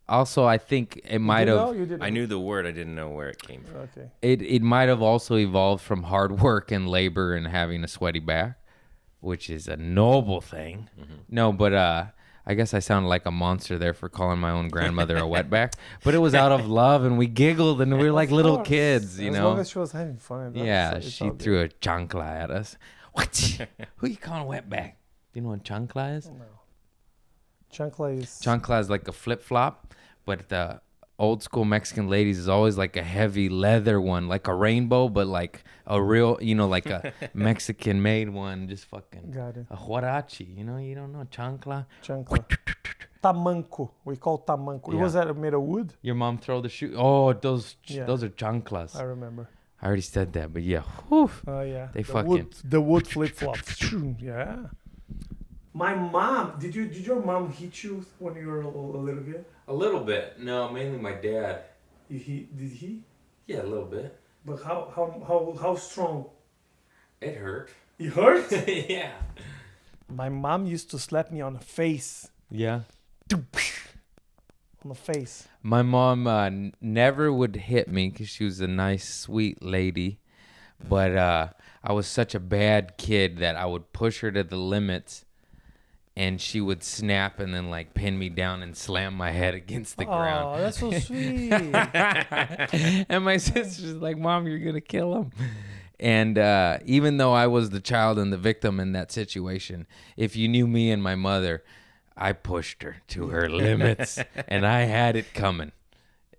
Also, I think it might have. I knew the word. I didn't know where it came from. Okay. It might have also evolved from hard work and labor and having a sweaty back, which is a noble thing. Mm-hmm. No, but I guess I sounded like a monster there for calling my own grandmother a wetback. But it was out of love, and we giggled, and we were like little kids, you know. As long as she was having fun. Yeah, she threw a chancla at us. What? Who you calling wetback? Do you know what chancla is? No. Chancla is... Chancla is like a flip-flop, but the old school Mexican ladies is always like a heavy leather one, like a rainbow, but like a real, like a Mexican made one, just fucking Got it. a huarachi, you don't know chancla? Chancla. Tamanco. We call tamanco. Yeah. Was that made of wood? Your mom throw the shoe. Oh, those Yeah. those are chanclas. I remember. I already said that, but yeah. Whew. Oh, yeah. They the fucking- the wood flip-flops. Yeah. My mom, did your mom hit you when you were a little kid? A little bit. No, mainly my dad. Did he? Yeah, a little bit. But how strong? It hurt. It hurt? Yeah. My mom used to slap me on the face. Yeah. On the face. My mom never would hit me because she was a nice, sweet lady. But I was such a bad kid that I would push her to the limits, and she would snap and then like pin me down and slam my head against the ground. Oh, that's so sweet. And my sister's like, Mom, you're going to kill him. And even though I was the child and the victim in that situation, if you knew me and my mother, I pushed her to her limits, and I had it coming.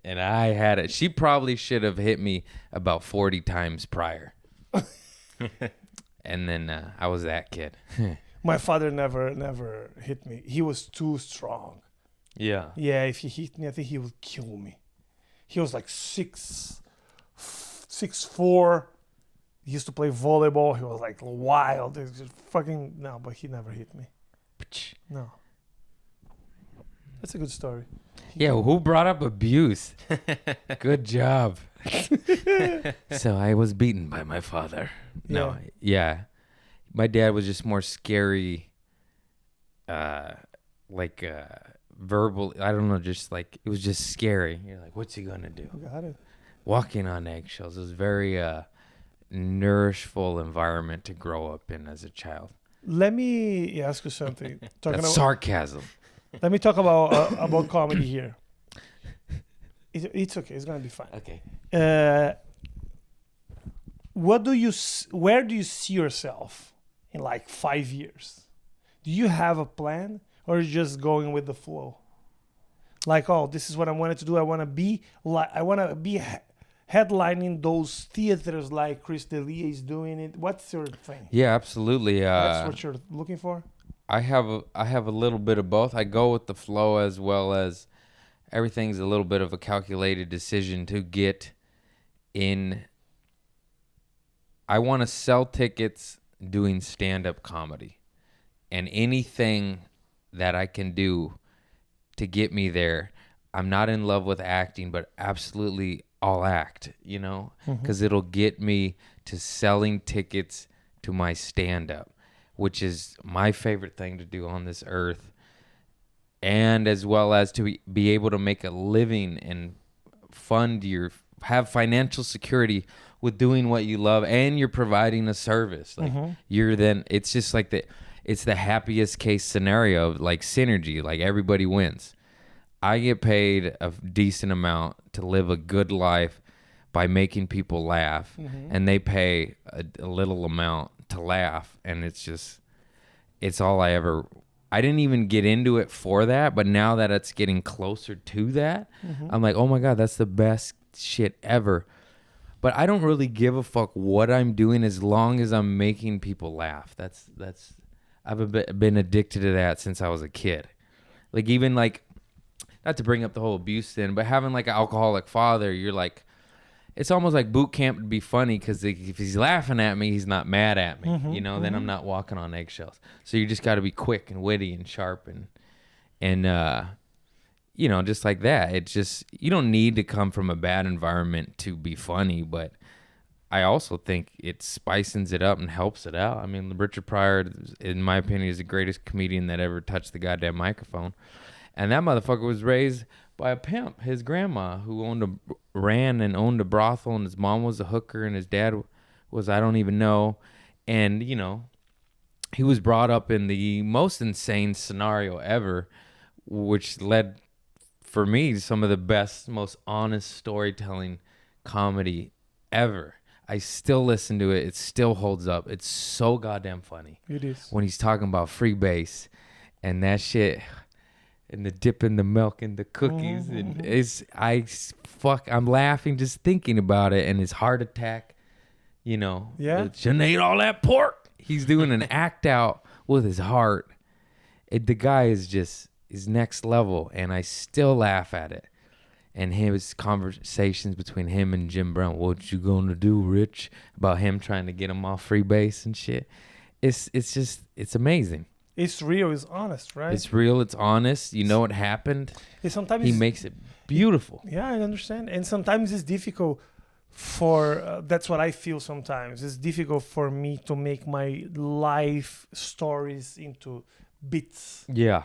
And I had it. She probably should have hit me about 40 times prior. And then I was that kid. My father never hit me. He was too strong. Yeah. Yeah, if he hit me, I think he would kill me. He was like 6'4". He used to play volleyball. He was like wild. It was just fucking no, but he never hit me. No. That's a good story. Yeah, who brought up abuse? Good job. So I was beaten by my father. No, yeah. My dad was just more scary like verbal. I don't know, just like it was just scary. You're like, what's he gonna do? Got it. Walking on eggshells. It was very nourishful environment to grow up in as a child. Let me ask you something. That's sarcasm. Let me talk about comedy here. It's okay. It's gonna be fine. Okay. Where do you see yourself in like 5 years? Do you have a plan, or are you just going with the flow? Like, oh, this is what I wanted to do. I want to be headlining those theaters like Chris D'Elia is doing it. What's your thing? Yeah, absolutely. That's what you're looking for? I have a little bit of both. I go with the flow as well as everything's a little bit of a calculated decision to get in. I want to sell tickets doing stand-up comedy, and anything that I can do to get me there. I'm not in love with acting, but absolutely I'll act, because it'll get me to selling tickets to my stand-up, which is my favorite thing to do on this earth, and as well as to be able to make a living and have financial security with doing what you love, and you're providing a service. Like it's just like it's the happiest case scenario of like synergy, like everybody wins. I get paid a decent amount to live a good life by making people laugh, and they pay a little amount to laugh, and it's all I didn't even get into it for that, but now that it's getting closer to that, I'm like, oh my God, that's the best shit ever. But I don't really give a fuck what I'm doing as long as I'm making people laugh. I've been addicted to that since I was a kid. Like, even like, not to bring up the whole abuse thing, but having like an alcoholic father, you're like, it's almost like boot camp to be funny, because if he's laughing at me, he's not mad at me, then I'm not walking on eggshells. So you just got to be quick and witty and sharp and just like that. It's just, you don't need to come from a bad environment to be funny, but I also think it spicens it up and helps it out. I mean, Richard Pryor, in my opinion, is the greatest comedian that ever touched the goddamn microphone. And that motherfucker was raised by a pimp, his grandma, who ran and owned a brothel, and his mom was a hooker, and his dad was, I don't even know. And, he was brought up in the most insane scenario ever, which led, for me, some of the best, most honest storytelling comedy ever. I still listen to it. It still holds up. It's so goddamn funny. It is. When he's talking about free base and that shit, and the dip in the milk and the cookies, and I'm laughing just thinking about it, and his heart attack, shouldn't ate all that pork. He's doing an act out with his heart. The guy is next level, and I still laugh at it. And his conversations between him and Jim Brown, what you gonna do, Rich? About him trying to get him off free base and shit. It's amazing. It's real. It's honest, right? It's real. It's honest. You know what happened. Sometimes he makes it beautiful. Yeah, I understand. And sometimes it's difficult for that's what I feel sometimes. It's difficult for me to make my life stories into bits. Yeah.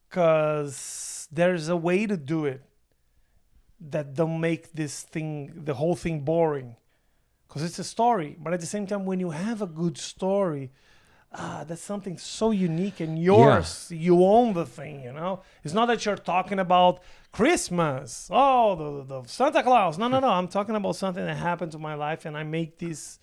Because there's a way to do it that don't make the whole thing boring. Because it's a story. But at the same time, when you have a good story, that's something so unique and yours. Yeah. You own the thing, It's not that you're talking about Christmas. Oh, the Santa Claus. No. I'm talking about something that happened to my life, and I make this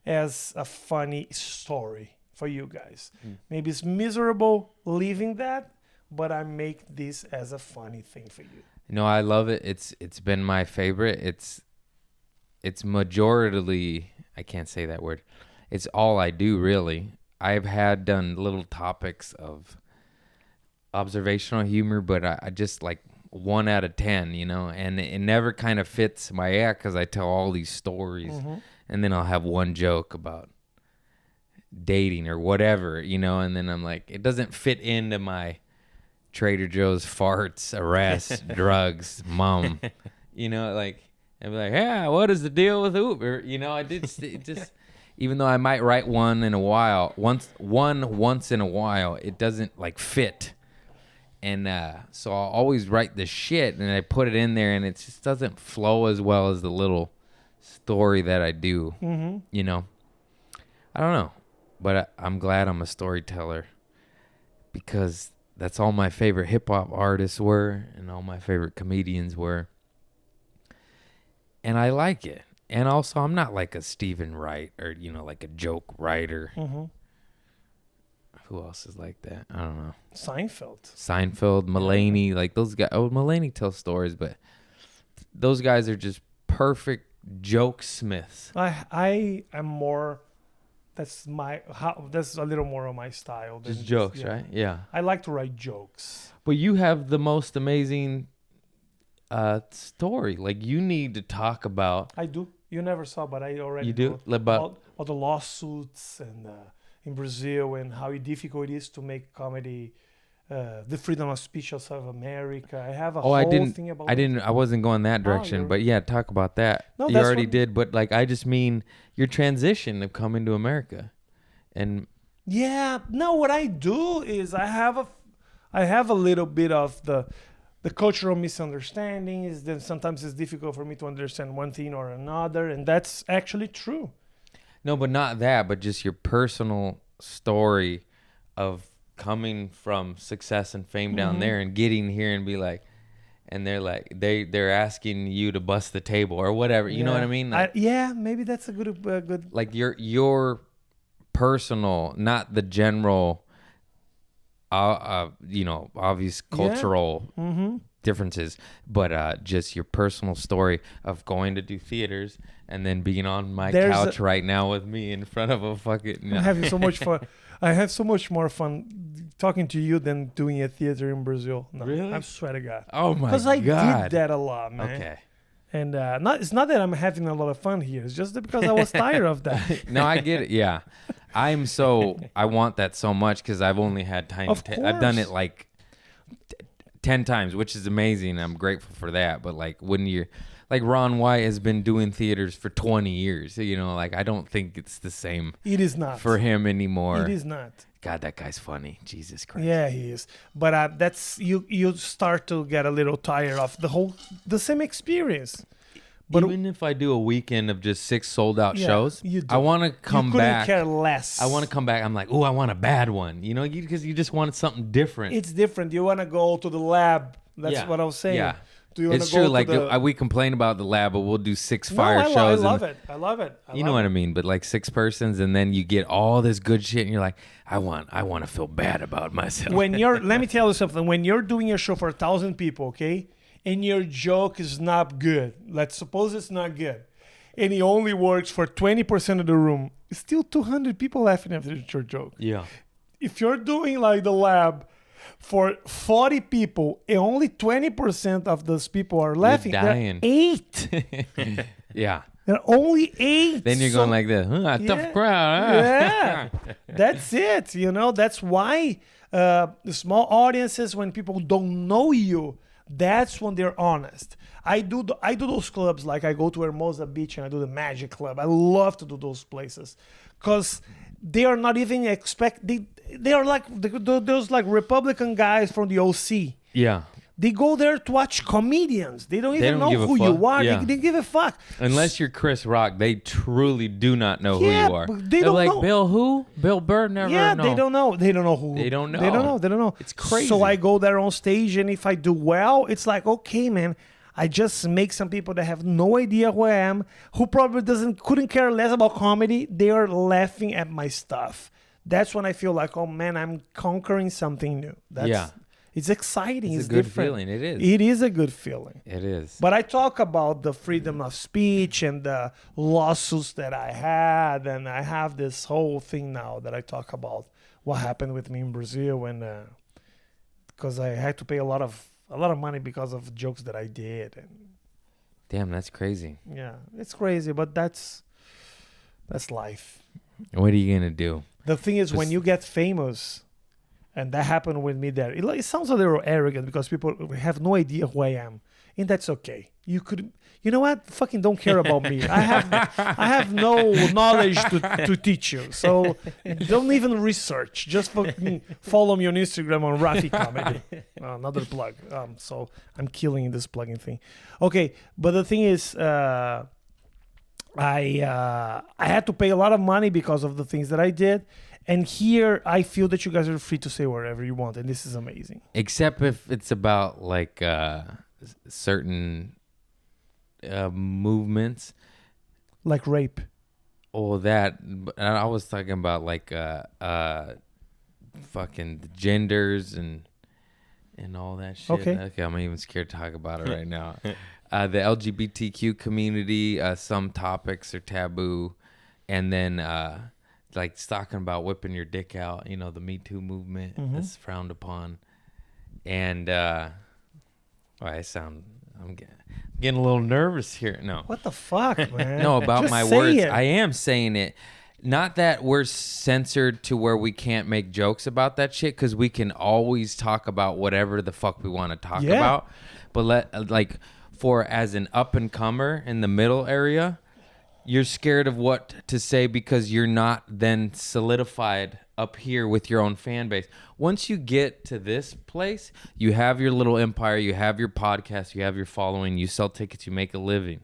as a funny story for you guys. Maybe it's miserable living that, but I make this as a funny thing for you. No, I love it. It's been my favorite. It's majority, I can't say that word. It's all I do, really. I've done little topics of observational humor, but I just like 1 out of 10, and it never kind of fits my act, because I tell all these stories, and then I'll have one joke about dating or whatever, and then I'm like, it doesn't fit into my Trader Joe's farts, arrest, drugs, mom, like, I'd be like, yeah, what is the deal with Uber? It just even though I might write one in a while, once in a while, it doesn't like fit. And so I'll always write the shit, and I put it in there, and it just doesn't flow as well as the little story that I do. Mm-hmm. You know, I don't know, but I'm glad I'm a storyteller, because that's all my favorite hip hop artists were, and all my favorite comedians were, and I like it. And also, I'm not like a Stephen Wright or like a joke writer. Mm-hmm. Who else is like that? I don't know. Seinfeld, Mulaney, like those guys. Oh, Mulaney tells stories, but those guys are just perfect joke smiths. I am more. That's a little more of my style. Than Just jokes, right? Yeah. I like to write jokes. But you have the most amazing story. Like, you need to talk about. I do. You never saw, but I already You do? know About all the lawsuits and in Brazil, and how difficult it is to make comedy, the freedom of speech of South America. I have a whole thing about I wasn't going that direction, but yeah, talk about that. No, you that's already what- did, but like, I just mean your transition of coming to America. And Yeah, no, what I do is I have a little bit of the cultural misunderstandings. Then sometimes it's difficult for me to understand one thing or another, and that's actually true. no, but not that, but just your personal story of coming from success and fame down there and getting here and be like, and they're like, they're asking you to bust the table or whatever. You know what I mean? Like, Yeah, maybe that's a good. like your personal, not the general, obvious cultural differences, but just your personal story of going to do theaters and then being on my couch right now with me in front of a fucking. I'm having so much fun. I have so much more fun talking to you than doing a theater in Brazil. No, Really? I swear to God. Oh my god! Because I did that a lot, man. Okay. And it's not that I'm having a lot of fun here. It's just because I was tired of that. No, I get it. Yeah, I want that so much because I've only had time. Of I've done course. it like 10 times, which is amazing. I'm grateful for that. But like, when you're like, Ron White has been doing theaters for 20 years. Like, I don't think it's the same It is not. for him anymore. It is not. God, that guy's funny. Jesus Christ. Yeah, he is. But that's you start to get a little tired of the same experience. But even if I do a weekend of just 6 sold out Yeah, shows, you do. I want to come you couldn't back. care less. I want to come back. I'm like, oh, I want a bad one. Because you just want something different. It's different. You want to go to the lab. That's Yeah. what I was saying. Yeah. Do you want It's to go true. to Like, the... we complain about the lab, but we'll do 6 No, fire I shows. love and, it. I love it. You know what I mean? But like 6 persons, and then you get all this good shit, and you're like, I want to feel bad about myself. Let me tell you something. When you're doing a show for 1,000 people, okay, and your joke is not good, let's suppose it's not good, and it only works for 20% of the room, it's still 200 people laughing at your joke. Yeah. If you're doing like the lab for 40 people and only 20% of those people are laughing, dying. there are 8. Yeah. There are only 8. Then you're going like this. Tough crowd. Yeah, that's it. That's why the small audiences, when people don't know you, that's when they're honest. I do those clubs, like I go to Hermosa Beach and I do the Magic Club. I love to do those places because they are not even they are like those like Republican guys from the OC. Yeah. They go there to watch comedians. They don't even don't give know a who fuck. you are. Yeah. They give a fuck. Unless you're Chris Rock, they truly do not know Yeah, who you are. but they They're don't like, know. Bill who? Bill Burr? Never know. They don't know. They don't know who. They don't know. They don't know. They don't know. It's crazy. So I go there on stage, and if I do well, it's like, okay, man, I just make some people that have no idea who I am, who probably couldn't care less about comedy. They are laughing at my stuff. That's when I feel like, oh man, I'm conquering something new. It's exciting. It's It's a good different. feeling. It is. It is a good feeling. It is. But I talk about the freedom of speech and the lawsuits that I had, and I have this whole thing now that I talk about what happened with me in Brazil, and because I had to pay a lot of money because of jokes that I did, and Damn, that's crazy. yeah, it's crazy, but that's life. What are you going to do? The thing is, when you get famous, and that happened with me there, it sounds a little arrogant because people have no idea who I am. and that's okay. You could, you know what? Fucking don't care about me. I have no knowledge to teach you. So don't even research. Just fucking follow me on Instagram on Rafi Comedy. Another plug. So I'm killing this plugging thing. Okay, but the thing is, I had to pay a lot of money because of the things that I did. And here, I feel that you guys are free to say whatever you want, and this is amazing. Except if it's about like certain movements, like rape. Oh, that. I was talking about like fucking the genders and all that shit. Okay, I'm even scared to talk about it right now. The LGBTQ community, some topics are taboo, and then like talking about whipping your dick out, you know, the Me Too movement that's frowned upon. And I'm getting a little nervous here. No. What the fuck, man? No, about Just my say words. it. I am saying it. Not that we're censored to where we can't make jokes about that shit, because we can always talk about whatever the fuck we want to talk about. But as an up and comer in the middle area, you're scared of what to say because you're not then solidified up here with your own fan base. Once you get to this place, you have your little empire, you have your podcast, you have your following, you sell tickets, you make a living.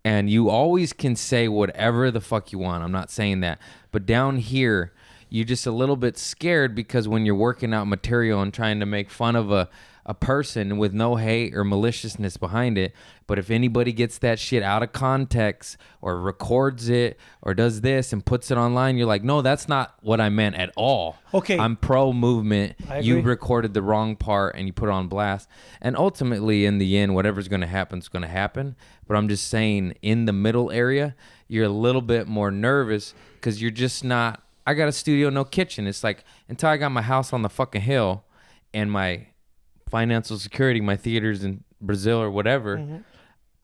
And you always can say whatever the fuck you want. I'm not saying that. But down here, you're just a little bit scared because when you're working out material and trying to make fun of a person with no hate or maliciousness behind it, but if anybody gets that shit out of context or records it or does this and puts it online, you're like, no, that's not what I meant at all. Okay. I'm pro movement. I You agree. recorded the wrong part and you put it on blast. And ultimately, in the end, whatever's going to happen is going to happen. But I'm just saying, in the middle area, you're a little bit more nervous because you're just not, I got a studio, no kitchen. It's like, until I got my house on the fucking hill and my financial security, my theaters in Brazil or whatever,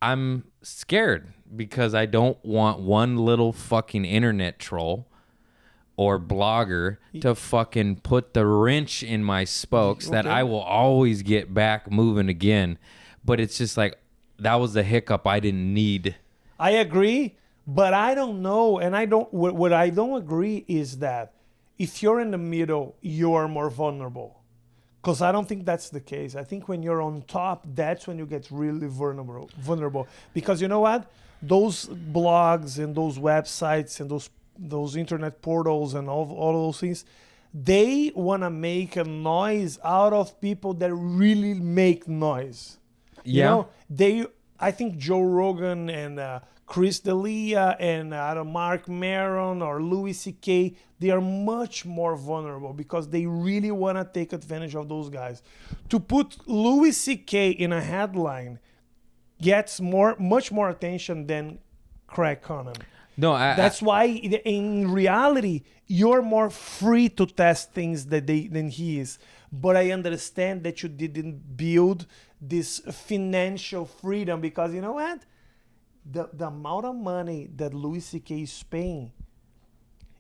I'm scared because I don't want one little fucking internet troll or blogger to fucking put the wrench in my spokes that I will always get back moving again. But it's just like, that was a hiccup I didn't need. I agree, but I don't know. And what I don't agree is that if you're in the middle, you're more vulnerable. Because I don't think that's the case. I think when you're on top, that's when you get really vulnerable. Because you know what? Those blogs and those websites and those internet portals and all those things, they want to make a noise out of people that really make noise. You know, I think Joe Rogan and Chris D'Elia and Mark Maron or Louis C.K., they are much more vulnerable because they really want to take advantage of those guys. To put Louis C.K. in a headline gets much more attention than Craig Conan. No, That's why in reality, you're more free to test things than he is. But I understand that you didn't build this financial freedom because you know what? The amount of money that Louis C.K. is paying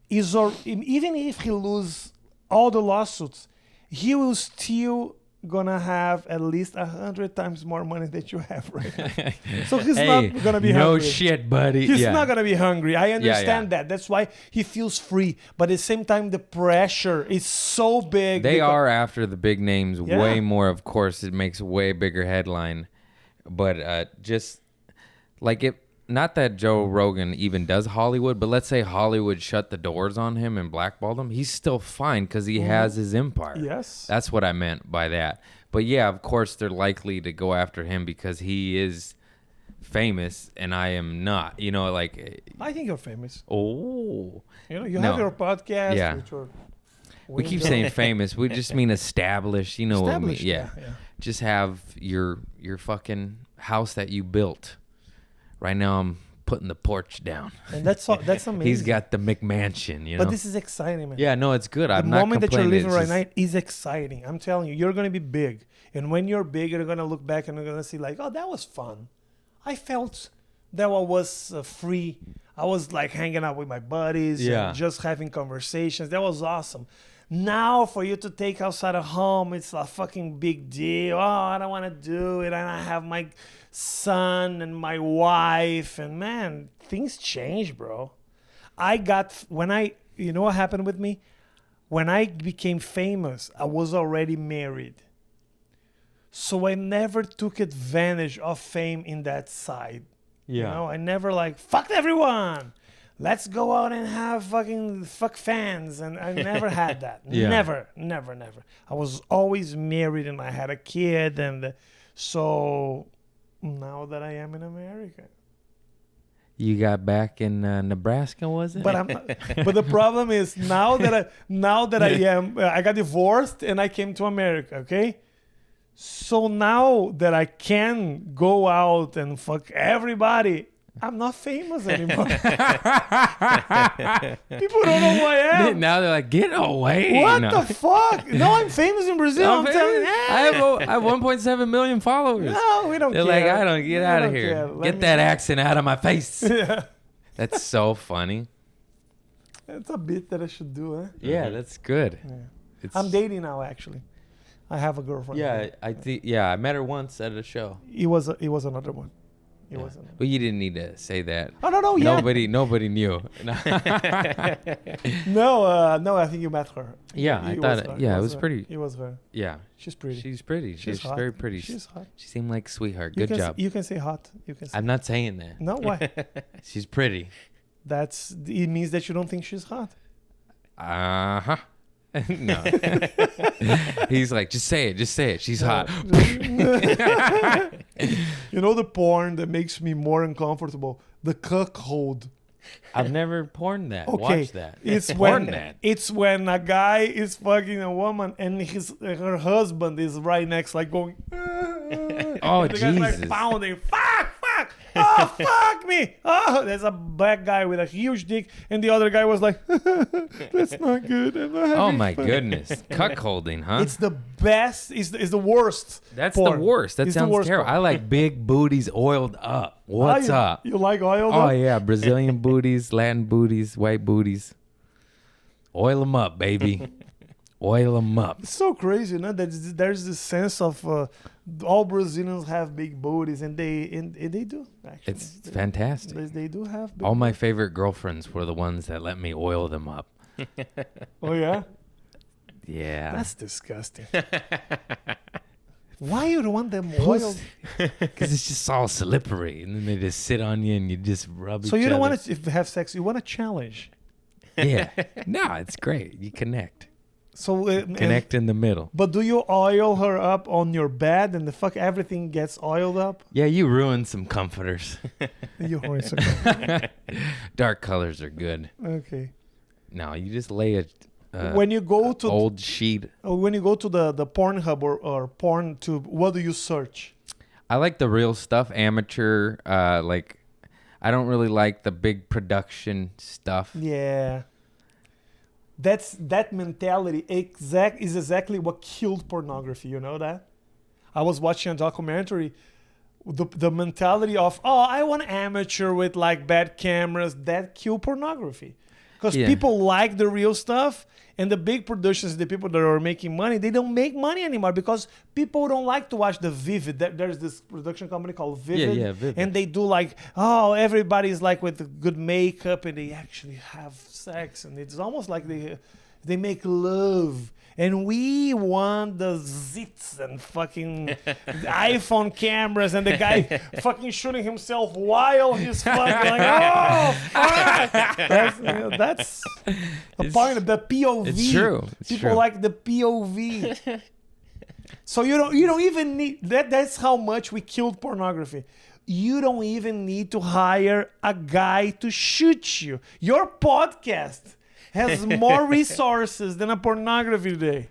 is, or even if he loses all the lawsuits, he will still gonna have at least 100 times more money that you have right now. So he's not gonna be hungry. No shit, buddy. He's not gonna be hungry. I understand that. That's why he feels free. But at the same time, the pressure is so big. They are after the big names way more. Of course, it makes a way bigger headline. But just like it, not that Joe Rogan even does Hollywood, but let's say Hollywood shut the doors on him and blackballed him. He's still fine because he has his empire. Yes. That's what I meant by that. But yeah, of course, they're likely to go after him because he is famous and I am not. You know, like. I think you're famous. Oh. You know, you have your podcast. Yeah. We keep saying famous. We just mean established. You know what I mean? Yeah. Just have your fucking house that you built. Right now, I'm putting the porch down. And that's amazing. He's got the McMansion, you know. But this is exciting, man. Yeah, no, it's good. I'm not moment that you're complaining. living right now is exciting. I'm telling you, you're going to be big. And when you're big, you're going to look back and you're going to see like, oh, that was fun. I felt that I was free. I was like hanging out with my buddies and just having conversations. That was awesome. Now for you to take outside of home, it's a fucking big deal. Oh, I don't want to do it. And I have my son and my wife. And man, things change, bro. You know what happened with me? When I became famous, I was already married. So I never took advantage of fame in that side. Yeah. You know, I never like, fucked everyone. Let's go out and have fuck fans. And I never had that. Yeah. Never. I was always married and I had a kid. And so now that I am in America. You got back in Nebraska, was it? But but the problem is now that I got divorced and I came to America, okay? So now that I can go out and fuck everybody, I'm not famous anymore. People don't know who I am. Now they're like, get away. What No. the fuck? No, I'm famous in Brazil. I'm telling you. I have 1.7 million followers. No, we don't They're care. like, I don't get out of here. care. Let Get me- that accent out of my face. Yeah. That's so funny. It's a bit that I should do, huh? Yeah, that's good. It's, I'm dating now, actually. I have a girlfriend. Yeah, I met her once at a show. It was another one. It Yeah. wasn't. But you didn't need to say that. Oh no, yeah. Nobody knew. No, I think you met her. Yeah, I It thought was it- her. yeah, it was her. pretty- It was her. Yeah, She's pretty. she's pretty. She's hot. very pretty. She's hot. She seemed like a sweetheart. You Good can job. You can say hot. You can say. I'm not saying that. No, why? She's pretty. It means that you don't think she's hot. Uh-huh. No. He's like, just say it. Just say it. She's hot. You know the porn that makes me more uncomfortable? The cuckold. I've never porned that. Okay, Watched that. It's Porn when that. it's when a guy is fucking a woman and her husband is right next, like going. Oh, the guy's like Jesus. pounding. Fuck. Oh, fuck me. Oh, there's a black guy with a huge dick, and the other guy was like, that's not good. I'm not Oh having my fun." goodness. Cuckolding, huh? It's the best. It's the worst. That's porn. the worst. That It's the sounds worst terrible. porn. I like big booties oiled up. What's you, up? You like oil? Oh, yeah. Brazilian booties, Latin booties, white booties. Oil them up, baby. Oil them up. It's so crazy, no? There's this sense of all Brazilians have big booties, and they do actually. It's fantastic. They do have. Big All my favorite girlfriends were the ones that let me oil them up. Oh yeah, Yeah. that's disgusting. Why you don't want them oiled? Because it's just all slippery. And then they just sit on you and you just rub So each you don't other. want to have sex. You want a challenge. Yeah. No, it's great. You connect. So Connect in the middle. But do you oil her up on your bed and the fuck everything gets oiled up? Yeah, you ruined some comforters. You horse. Dark colors are good. Okay. No, you just lay a When you go to old sheet. when you go to the Pornhub or PornTube, what do you search? I like the real stuff, amateur. Like, I don't really like the big production stuff. Yeah. That mentality is exactly what killed pornography. You know that? I was watching a documentary. The mentality of I want amateur with like bad cameras, that killed pornography. Because Yeah. people like the real stuff, and the big productions, the people that are making money, they don't make money anymore because people don't like to watch the Vivid. There's this production company called Vivid, yeah, Vivid. and they do like, everybody's like with good makeup, and they actually have sex, and it's almost like they make love. And we want the zits and fucking iPhone cameras and the guy fucking shooting himself while he's fucking like, fuck! That's the point of the POV. It's true. It's People true. like the POV. So you don't even need that. That's how much we killed pornography. You don't even need to hire a guy to shoot you. Your podcast has more resources than a pornography today.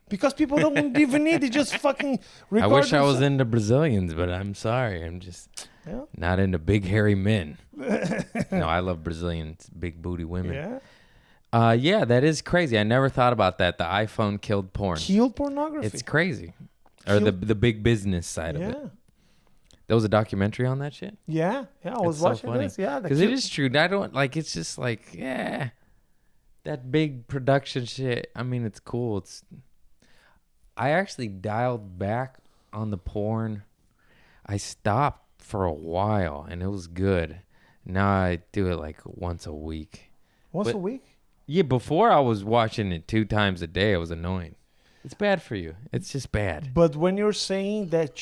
Because people don't even need it, just fucking record I wish I was themselves. into Brazilians, but I'm sorry. I'm just Yeah. not into big hairy men. No, I love Brazilians, big booty women. Yeah. Yeah, that is crazy. I never thought about that. The iPhone killed porn. Killed pornography. It's crazy. Or the big business side of it. yeah. There was a documentary on that shit. Yeah. I was It's so watching funny. this. Yeah. Because it is true. I don't like. It's just like, yeah. that big production shit. I mean, it's cool. I actually dialed back on the porn. I stopped for a while, and it was good. Now I do it like once a week. Once a week? Yeah, before I was watching it 2 times a day. It was annoying. It's bad for you. It's just bad. But when you're saying that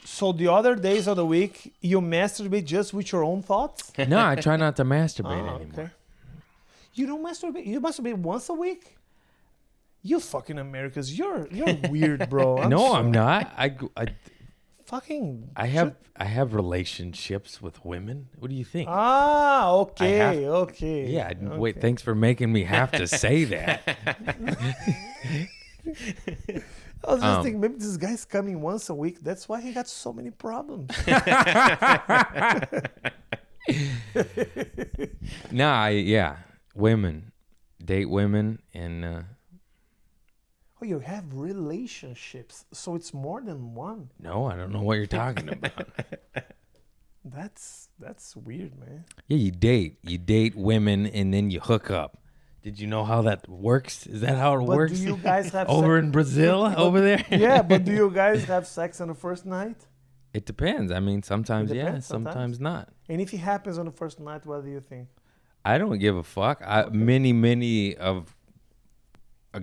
so the other days of the week, you masturbate just with your own thoughts? No, I try not to masturbate anymore. Okay. You don't masturbate? You masturbate once a week? You fucking Americans, you're weird, bro. I'm not. I have relationships with women. What do you think? Okay. Yeah. Wait. Thanks for making me have to say that. I was just thinking, maybe this guy's coming once a week. That's why he got so many problems. Women, date women, and. Oh, you have relationships, so it's more than one. No, I don't know what you're talking about. That's weird, man. Yeah, you date women, and then you hook up. Did you know how that works? Is that how it works? Do you guys have over in Brazil, over there? Yeah, but do you guys have sex on the first night? It depends. I mean, sometimes sometimes not. And if it happens on the first night, what do you think? I don't give a fuck. Many of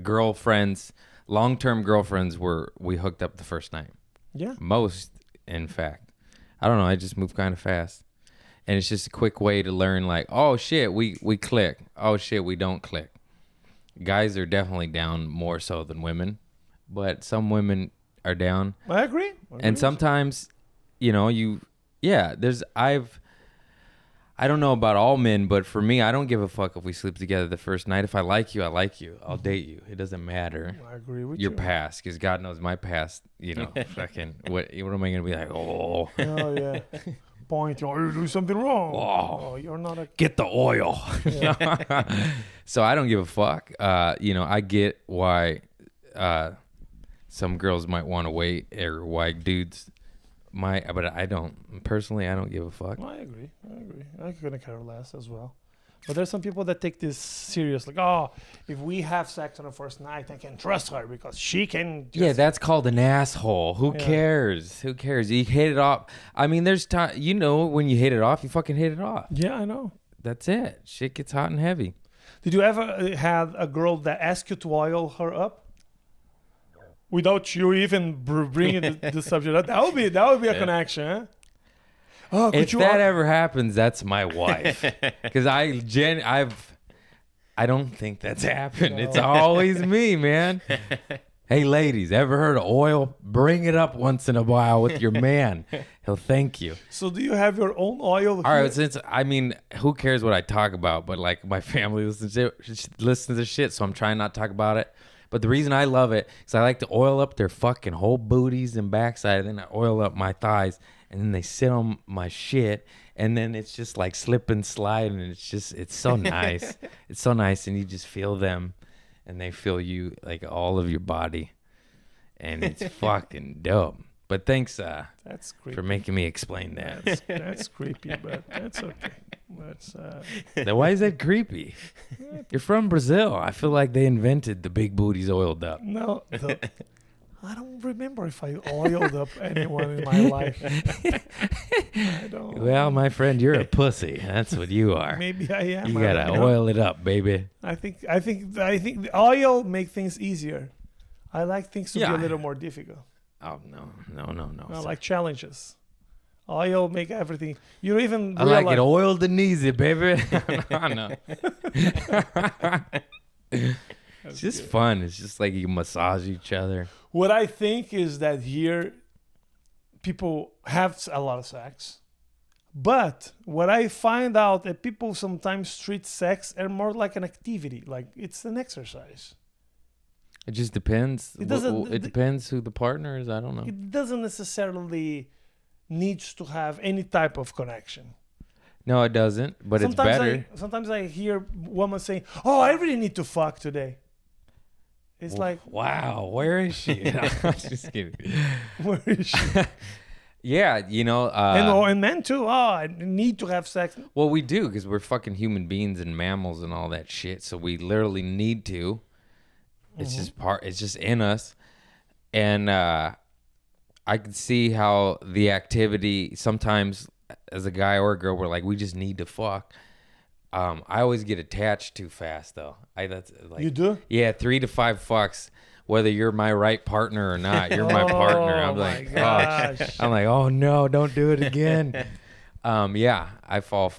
girlfriends, long-term girlfriends, we hooked up the first night. Yeah. Most, in fact. I don't know. I just move kind of fast. And it's just a quick way to learn, like, oh, shit, we click. Oh, shit, we don't click. Guys are definitely down more so than women. But some women are down. I agree. And sometimes, I don't know about all men, but for me, I don't give a fuck if we sleep together the first night. If I like you, I like you. I'll date you. It doesn't matter. I agree with your you. past, because God knows my past. Fucking what am I gonna be like? Oh yeah. Point. Oh, you do something wrong. Oh, you're not a. Get the oil. Yeah. So I don't give a fuck. I get why some girls might want to wait, or why dudes. But I don't personally. I don't give a fuck. I agree. I couldn't care less as well. But there's some people that take this serious, like, oh, if we have sex on the first night, I can trust her because she can. Yeah, that's called an asshole. Who cares? Who cares? You hit it off. I mean, there's time. When you hit it off, you fucking hit it off. Yeah, I know. That's it. Shit gets hot and heavy. Did you ever have a girl that asked you to oil her up? Without you even bringing the subject, that would be a connection. Huh? Oh, if that ever happens, that's my wife. Because I don't think that's happened. No. It's always me, man. Hey, ladies, ever heard of oil? Bring it up once in a while with your man. He'll thank you. So do you have your own oil? All right, who cares what I talk about? But like my family listens to shit, so I'm trying not to talk about it. But the reason I love it is I like to oil up their fucking whole booties and backside, and then I oil up my thighs, and then they sit on my shit, and then it's just like slip and slide, and it's so nice. It's so nice, and you just feel them, and they feel you, like all of your body, and it's fucking dope. But thanks that's creepy. For making me explain that. That's creepy, but that's okay. Now, why is that creepy? You're from Brazil. I feel like they invented the big booties oiled up. No, I don't remember if I oiled up anyone in my life. I don't. Well, my friend, you're a pussy. That's what you are. Maybe I am. You gotta oil it up, baby. I think the oil make things easier. I like things to be a little more difficult. Oh no. I like challenges. Oil make everything. You even. I like it oiled and easy, baby. No. It's just fun. It's just like you massage each other. What I think is that here, people have a lot of sex, but what I find out that people sometimes treat sex as more like an activity, like it's an exercise. It just depends. It depends who the partner is. I don't know. It doesn't necessarily needs to have any type of connection. No, it doesn't. But sometimes it's better. Sometimes I hear women saying, "Oh, I really need to fuck today." It's like, wow, where is she? No, I'm just kidding. Where is she? Yeah, And men too. Oh, I need to have sex. well, we do because we're fucking human beings and mammals and all that shit. So we literally need to. It's just it's just in us. And I can see how the activity sometimes as a guy or a girl, we're like, we just need to fuck. I always get attached too fast though. That's like, You do? Yeah, 3 to 5 fucks. Whether you're my right partner or not, you're my partner. I'm my like, gosh. I'm like, oh no, don't do it again. Yeah, I fall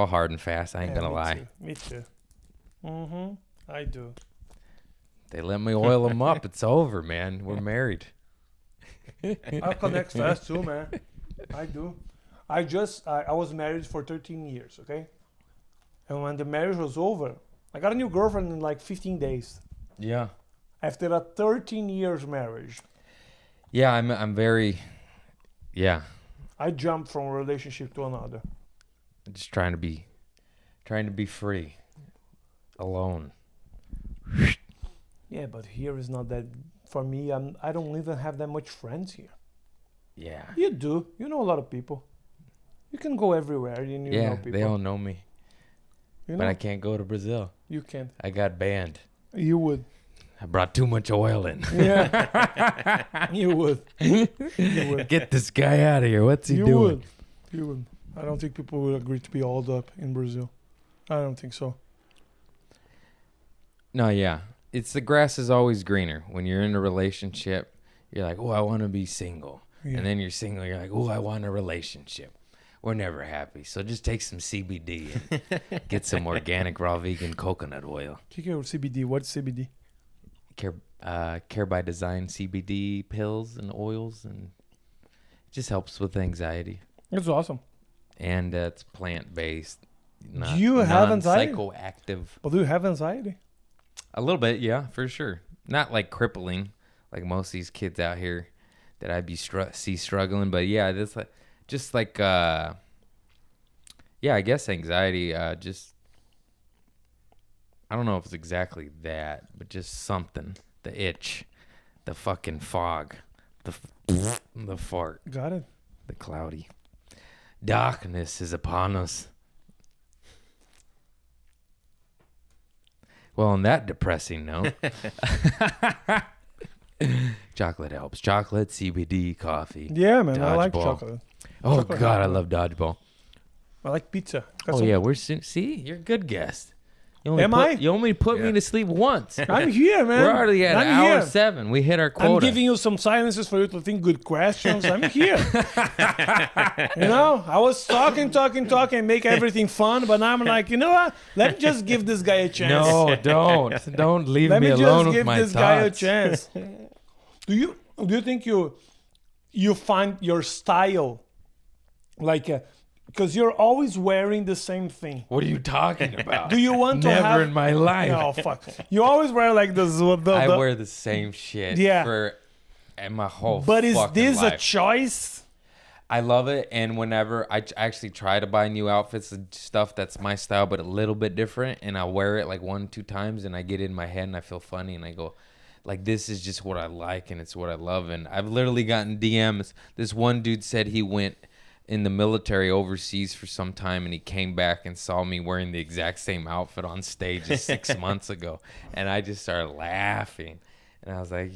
hard and fast. I ain't gonna lie. Me too. I do. They let me oil them up. It's over, man. We're married. I connect fast too, man. I do. I was married for 13 years, okay? And when the marriage was over, I got a new girlfriend in like 15 days. Yeah. After a 13 years marriage. Yeah, I'm very. Yeah. I jumped from a relationship to another. Just trying to be free, alone. Yeah, but here is not that. For me, I don't even have that much friends here. Yeah. You do. You know a lot of people. You can go everywhere. You know Yeah, people. they all know me, You know? but I can't go to Brazil. You can't. I got banned. You would. I brought too much oil in. Yeah. You would. You would. Get this guy out of here. What's he doing? Would. You would. I don't think people would agree to be oiled up in Brazil. I don't think so. No, yeah. It's the grass is always greener. When you're in a relationship, you're like, oh, I want to be single. Yeah. And then you're single, you're like, oh, I want a relationship. We're never happy. So just take some CBD and get some organic raw vegan coconut oil. Kike, CBD. What's CBD? Care by Design CBD pills and oils, and it just helps with anxiety. It's awesome. And it's plant-based. Do you have anxiety? Psychoactive. Well, do you have anxiety? A little bit, yeah, for sure. Not like crippling, like most of these kids out here that I'd be see struggling. But yeah, that's like, just like, yeah, I guess anxiety. Just, I don't know if it's exactly that, but just something. The itch, the fucking fog, the fart, Got it. the cloudy. Darkness is upon us. Well, on that depressing note, chocolate helps. Chocolate, CBD, coffee. Yeah, man. I like Dodgeball. chocolate. Oh, Chocolate God, I helps. love dodgeball. I like pizza. Got Oh, some- yeah, we're see, you're a good guest. You Am I? You only put me to sleep once. I'm here, man. We're already at I'm hour here. 7. We hit our quota. I'm giving you some silences for you to think good questions. I'm here. I was talking, make everything fun, but now I'm like, you know what? Let me just give this guy a chance. No, don't leave Let me me alone just with give my this guy a thoughts. chance. Do you think you find your style like because you're always wearing the same thing? What are you talking about? Do you want to Never have? in my life. No, fuck. You always wear like this. I wear the same shit for my whole But is fucking this life. a choice? I love it, and whenever I actually try to buy new outfits and stuff that's my style, but a little bit different, and I'll wear it like 1-2 times, and I get in my head, and I feel funny, and I go, like, this is just what I like, and it's what I love, and I've literally gotten DMs. This one dude said he went in the military overseas for some time, and he came back and saw me wearing the exact same outfit on stage just 6 months ago, and I just started laughing, and I was like,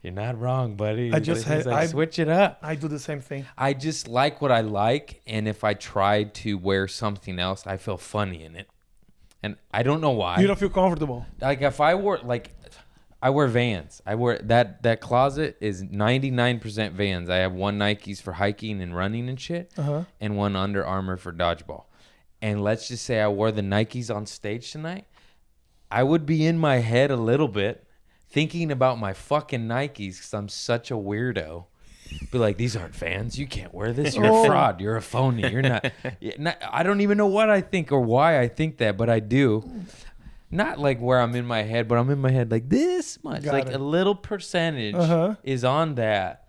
you're not wrong, buddy. Switch it up. I do the same thing. I just like what I like, and if I try to wear something else, I feel funny in it, and I don't know why. You don't feel comfortable. Like if I wore I wear Vans. I wear that closet is 99% Vans. I have one Nikes for hiking and running and shit, and one Under Armour for dodgeball. And let's just say I wore the Nikes on stage tonight. I would be in my head a little bit thinking about my fucking Nikes because I'm such a weirdo. Be like, these aren't Vans. You can't wear this. You're a fraud. You're a phony. You're not. I don't even know what I think or why I think that, but I do. Not like where I'm in my head, but I'm in my head like this much. Got like it. a little percentage is on that.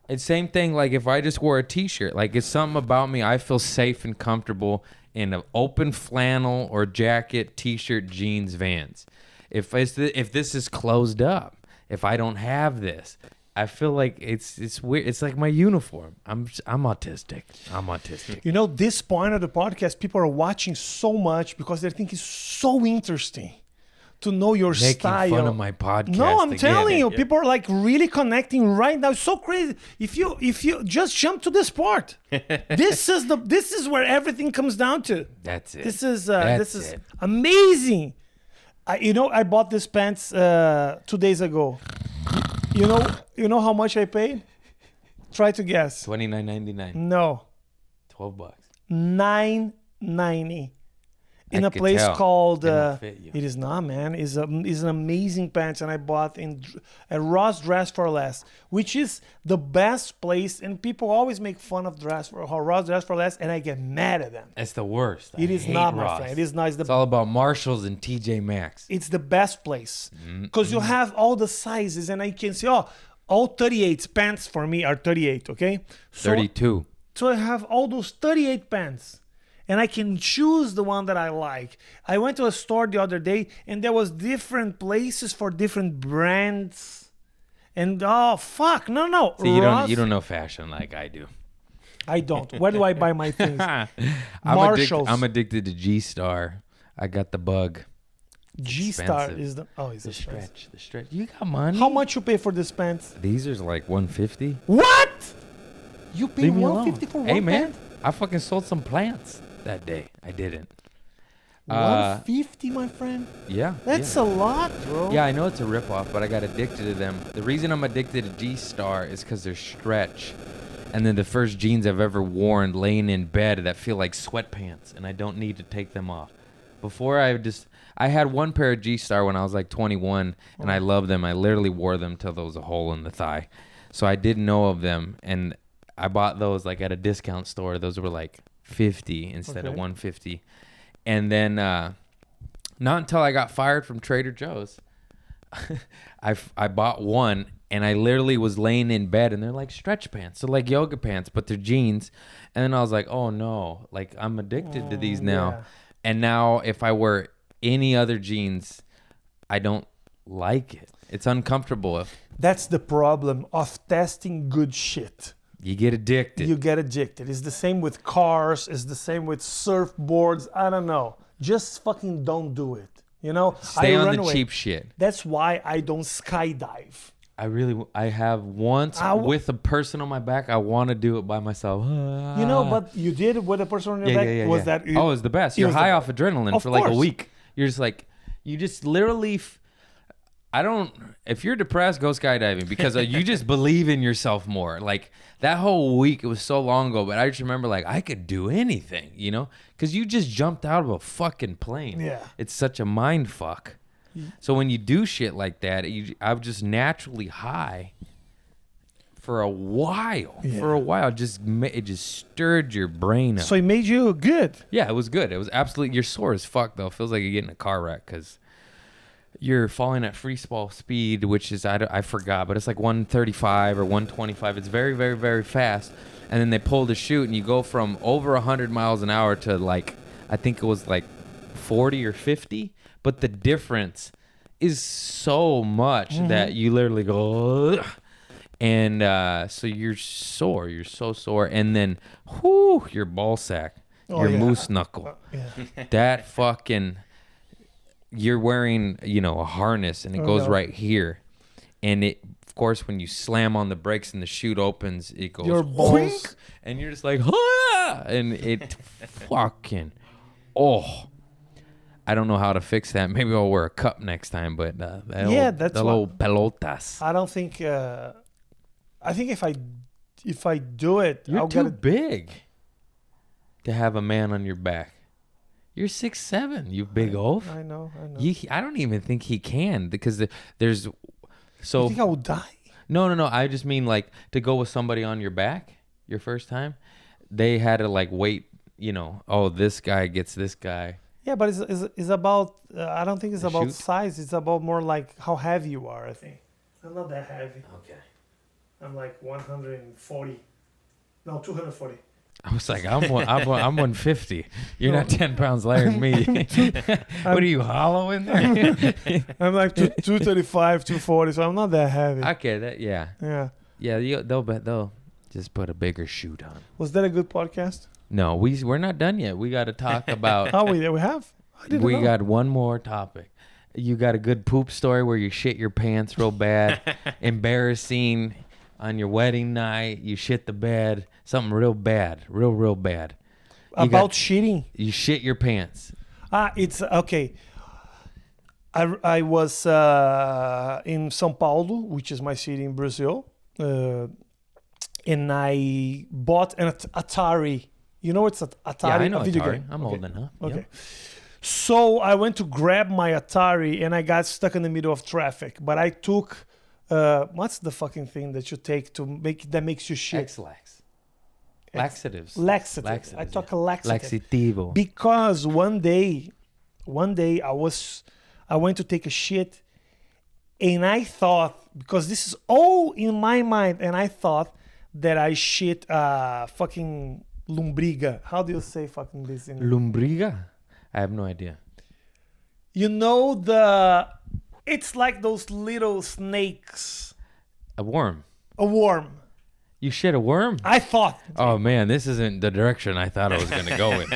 It's same thing like if I just wore a t-shirt. Like it's something about me. I feel safe and comfortable in an open flannel or jacket, t-shirt, jeans, Vans. If this is closed up, if I don't have this, I feel like it's weird. It's like my uniform. I'm autistic. You know, this point of the podcast, people are watching so much because they think it's so interesting to know your Making style. fun of my podcast. No, I'm again. telling you, people are like really connecting right now. It's so crazy. If you just jump to this part, this is where everything comes down to. That's it. This is That's it. amazing. I bought this pants 2 days ago. You know how much I paid? Try to guess. $29.99. No, $12. $9.90 in I a could place tell. called. They don't fit you. It is not, man. It's an amazing pants, and I bought at Ross Dress for Less, which is the best place. And people always make fun of Ross Dress for Less, and I get mad at them. It's the worst. It is hate not, my Ross. friend. It is not. It's all about Marshalls and TJ Maxx. It's the best place because you have all the sizes, and I can see all 38 pants for me are 38. Okay, so 32. So I have all those 38 pants, and I can choose the one that I like. I went to a store the other day, and there was different places for different brands. And no. See, you don't know fashion like I do. I don't. Where do I buy my things? I'm Marshalls. I'm addicted to G-Star. I got the bug. G-Star expensive. is it's The expensive. stretch. You got money? How much you pay for these pants? These are like $150. What? You pay Leave me alone. $150 for one Hey man, pant? I fucking sold some plants that day. I didn't. $150, my friend. Yeah. That's yeah. a lot, bro. Yeah, I know it's a ripoff, but I got addicted to them. The reason I'm addicted to G-Star is because they're stretch. And then the first jeans I've ever worn laying in bed that feel like sweatpants, and I don't need to take them off. Before I had one pair of G-Star when I was like 21, and I loved them. I literally wore them till there was a hole in the thigh. So I didn't know of them, and I bought those like at a discount store. Those were like $50 instead of $150. And then not until I got fired from Trader Joe's, I bought one, and I literally was laying in bed, and they're like stretch pants. So like yoga pants, but they're jeans. And then I was like, oh no, like I'm addicted to these now. Yeah. And now if I wear any other jeans, I don't like it. It's uncomfortable. That's the problem of testing good shit. You get addicted. You get addicted. It's the same with cars. It's the same with surfboards. I don't know. Just fucking don't do it. You know? Stay on run the away. cheap shit. That's why I don't skydive. I have once with a person on my back. I want to do it by myself. You know, but you did it with a person on your back. Was that? Oh, it was the best. You're was the high best. off adrenaline Of for like a course. week. You're just like, you just literally. If you're depressed, go skydiving because you just believe in yourself more. Like that whole week, it was so long ago, but I just remember like I could do anything, you know, because you just jumped out of a fucking plane. Yeah. It's such a mind fuck. So when you do shit like that, I'm just naturally high for a while. Yeah. For a while, it just stirred your brain up. So it made you good. Yeah, it was good. It was absolutely. You're sore as fuck though. It feels like you're getting in a car wreck because you're falling at free fall speed, which is I forgot, but it's like 135 or 125. It's very, very, very fast. And then they pull the chute, and you go from over 100 miles an hour to like I think it was like 40 or 50. But the difference is so much that you literally go, ugh. And so you're sore. You're so sore. And then, your ball sack, your moose knuckle. That fucking, you're wearing, a harness, and it goes right here. And it, of course, when you slam on the brakes and the chute opens, it goes, Your balls. whink, and you're just like, ah! And it fucking, I don't know how to fix that. Maybe I'll wear a cup next time, but that's the little pelotas. I don't think. I think if I do it, You're I'll too get it. big to have a man on your back. You're 6'7", you big oaf. I know. I don't even think he can because there's so. You think I will die? No. I just mean like to go with somebody on your back your first time. They had to like wait. This guy gets this guy. Yeah, but it's about. I don't think it's The about chute? size. It's about more like how heavy you are. I think I'm not that heavy. Okay. I'm like 140. No, 240. I was like, I'm 150. You're not 10 pounds lighter than me. What are you, hollow in there? I'm like 235, 240, so I'm not that heavy. Okay, Yeah. Yeah, they'll just put a bigger shoot on. Was that a good podcast? No, we're not done yet. We got to talk about. Oh, we have? I didn't We know. got one more topic. You got a good poop story where you shit your pants real bad, embarrassing on your wedding night. You shit the bed, something real bad, real bad. About shitting? You shit your pants. It's okay. I was in São Paulo, which is my city in Brazil, and I bought an Atari. You know it's an Atari? Yeah, I know a video Atari. game. I'm old enough. Okay. Yep. So I went to grab my Atari and I got stuck in the middle of traffic. But I took what's the fucking thing that you take to makes you shit? X-Lax. Laxatives. Laxative. I took a laxative. Laxativo. Because one day I went to take a shit and I thought, because this is all in my mind, and I thought that I shit fucking lumbriga. How do you say fucking this in Lumbriga? I have no idea. You know it's like those little snakes. A worm. A worm. You shit a worm? I thought. Oh man, this isn't the direction I thought I was gonna go in.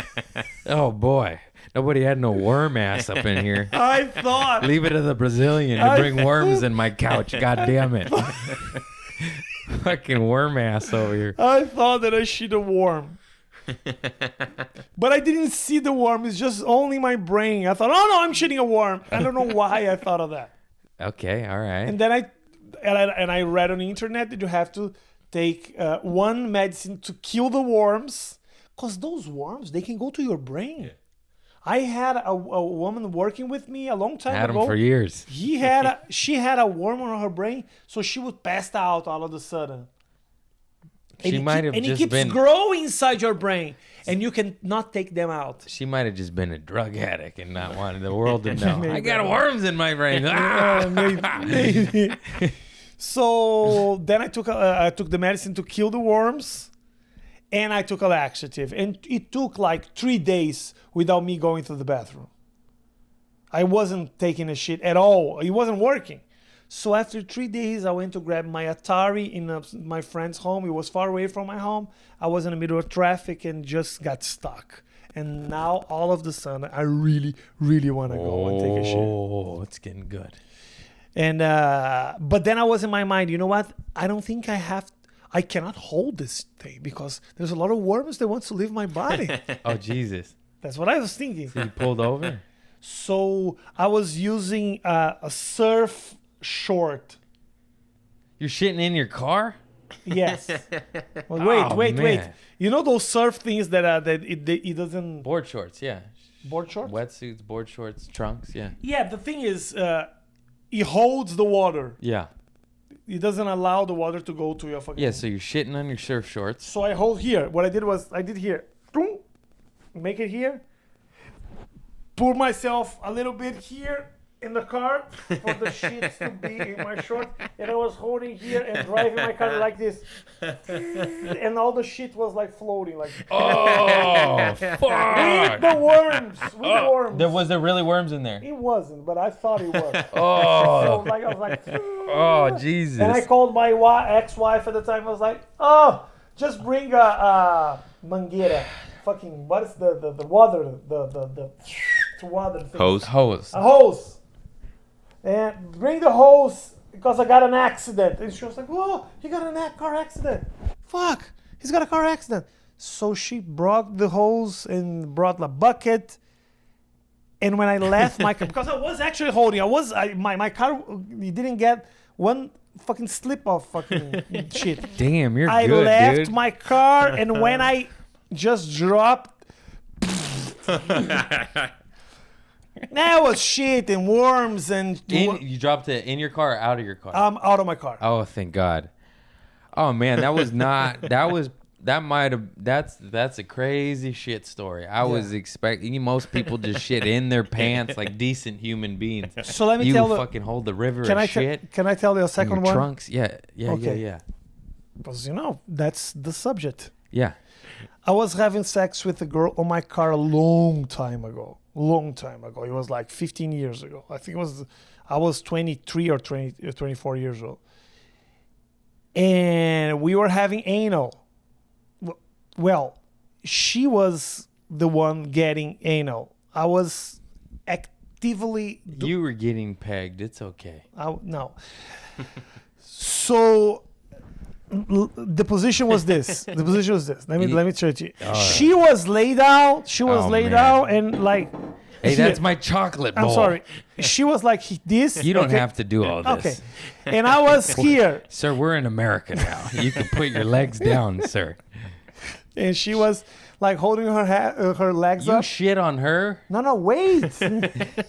Oh boy, nobody had no worm ass up in here. I thought. Leave it to the Brazilian to bring worms in my couch. God damn it. Fucking worm ass over here. I thought that I shit a worm. But I didn't see the worm. It's just only my brain. I thought, oh no, I'm shitting a worm. I don't know why I thought of that. Okay, all right. And then I read on the internet that you have to take one medicine to kill the worms, because those worms, they can go to your brain. Yeah. I had a woman working with me a long time Had ago. him for years. She had a worm on her brain, so she would pass out all of a sudden. She might have and just it keeps been growing inside your brain, and you can not take them out. She might have just been a drug addict and not wanted the world to know. Maybe. I got worms in my brain. Maybe. So then I took the medicine to kill the worms, and I took a laxative, and it took like 3 days without me going to the bathroom. I wasn't taking a shit at all. It wasn't working. So after 3 days, I went to grab my Atari in my friend's home. It was far away from my home. I was in the middle of traffic and just got stuck. And now all of the sudden, I really, really want to go and take a shit. Oh, it's getting good. And but then I was in my mind, you know what? I don't think I cannot hold this thing because there's a lot of worms that want to leave my body. Oh, Jesus. That's what I was thinking. So you pulled over? So I was using a surf short. You're shitting in your car? Yes. Well, wait. Man. You know those surf things that it doesn't... Board shorts, yeah. Board shorts? Wetsuits, board shorts, trunks, yeah. Yeah, the thing is, it holds the water. Yeah. It doesn't allow the water to go to your fucking... Yeah, so you're shitting on your surf shorts. So I hold here. What I did was, I did here. Boom. Make it here. Pour myself a little bit here in the car for the shits to be in my short. And I was holding here and driving my car like this. And all the shit was like floating. Like, Oh, fuck. with the worms. With worms. Was there really worms in there? It wasn't, but I thought it was. Oh. So like, I was like... Oh, Jesus. And I called my ex-wife at the time. I was like, oh, just bring a mangueira. Fucking, what is the water, the water thing? Hose. A hose. And bring the hose because I got an accident. And she was like, whoa, he got a car accident. Fuck, he's got a car accident. So she brought the hose and brought the bucket. And when I left my car, because I was actually holding, my car, it didn't get one fucking slip of fucking shit. Damn, you're I good, left dude. my car, and when I just dropped, that was shit and worms and... You dropped it in your car or out of your car? I'm out of my car. Oh, thank God. Oh, man, that was not... That's a crazy shit story. I was expecting... Most people just shit in their pants like decent human beings. So let me tell you... fucking hold the river Can of I shit. can I tell you a in second your one? trunks. Yeah. Okay. Because, that's the subject. Yeah. I was having sex with a girl on my car a long time ago. Long time ago. It was like 15 years ago. I think I was 23 or 24 years old. And we were having anal. Well, she was the one getting anal. I was actively... You were getting pegged. It's okay. No. So... The position was this. Let me try to. She was laid out. And like. Hey, that's my chocolate bowl. I'm sorry. She was like this. You don't have to do all this. Okay. And I was here. Sir, we're in America now. You can put your legs down, sir. And she was like holding her legs up. You shit on her? No, wait.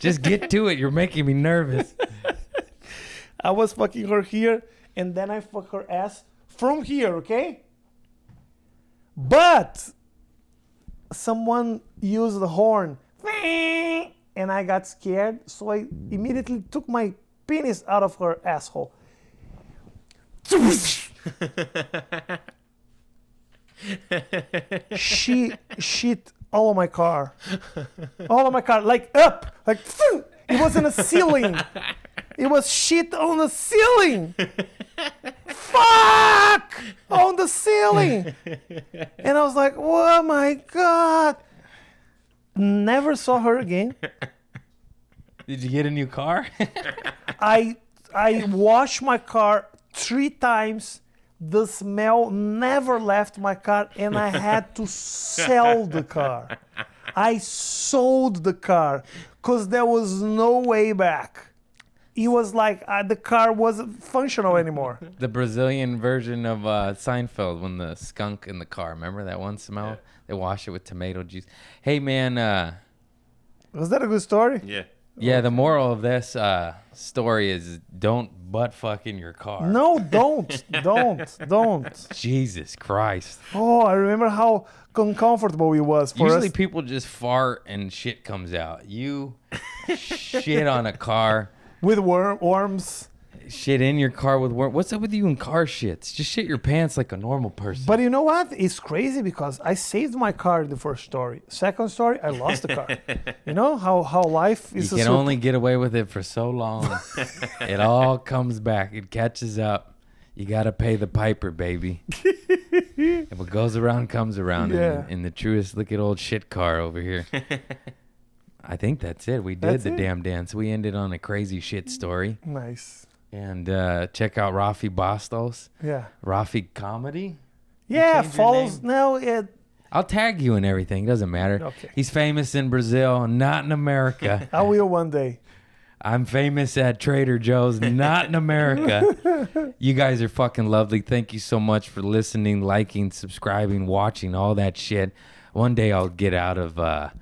Just get to it. You're making me nervous. I was fucking her here, and then I fuck her ass from here, okay? But someone used the horn, and I got scared, so I immediately took my penis out of her asshole. She shit all of my car. Like up, like it was in the ceiling. It was shit on the ceiling. Fuck! On the ceiling. And I was like, oh my God. Never saw her again. Did you get a new car? I washed my car 3 times. The smell never left my car, and I had to sell the car. I sold the car because there was no way back. It was like the car wasn't functional anymore. The Brazilian version of Seinfeld, when the skunk in the car. Remember that one smell? Yeah. They wash it with tomato juice. Hey, man. Was that a good story? Yeah. Yeah, the moral of this story is don't butt fuck in your car. No, don't. Jesus Christ. Oh, I remember how uncomfortable it was for Usually us. people just fart and shit comes out. You shit on a car. With worms. Shit in your car with worms. What's up with you and car shits? Just shit your pants like a normal person. But you know what? It's crazy because I saved my car in the first story. Second story, I lost the car. You know how life is. You can only get away with it for so long. It all comes back. It catches up. You got to pay the piper, baby. And what goes around comes around. Yeah. In the truest, look at old shit car over here. I think that's it. We did That's the it. damn dance. We ended on a crazy shit story. Nice. And check out Rafi Bastos. Yeah. Rafi Comedy. Yeah, change your follows name? now. I'll tag you and everything. Doesn't matter. Okay. He's famous in Brazil, not in America. I will one day. I'm famous at Trader Joe's, not in America. You guys are fucking lovely. Thank you so much for listening, liking, subscribing, watching, all that shit. One day I'll get out of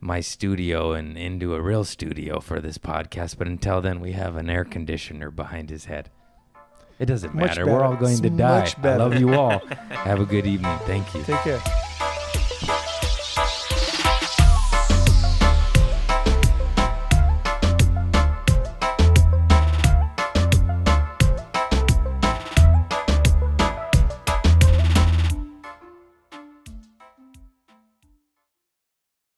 my studio and into a real studio for this podcast. But until then, we have an air conditioner behind his head. It doesn't Much matter. better. We're all going to It's die. much I better. love you all. Have a good evening. Thank you. Take care.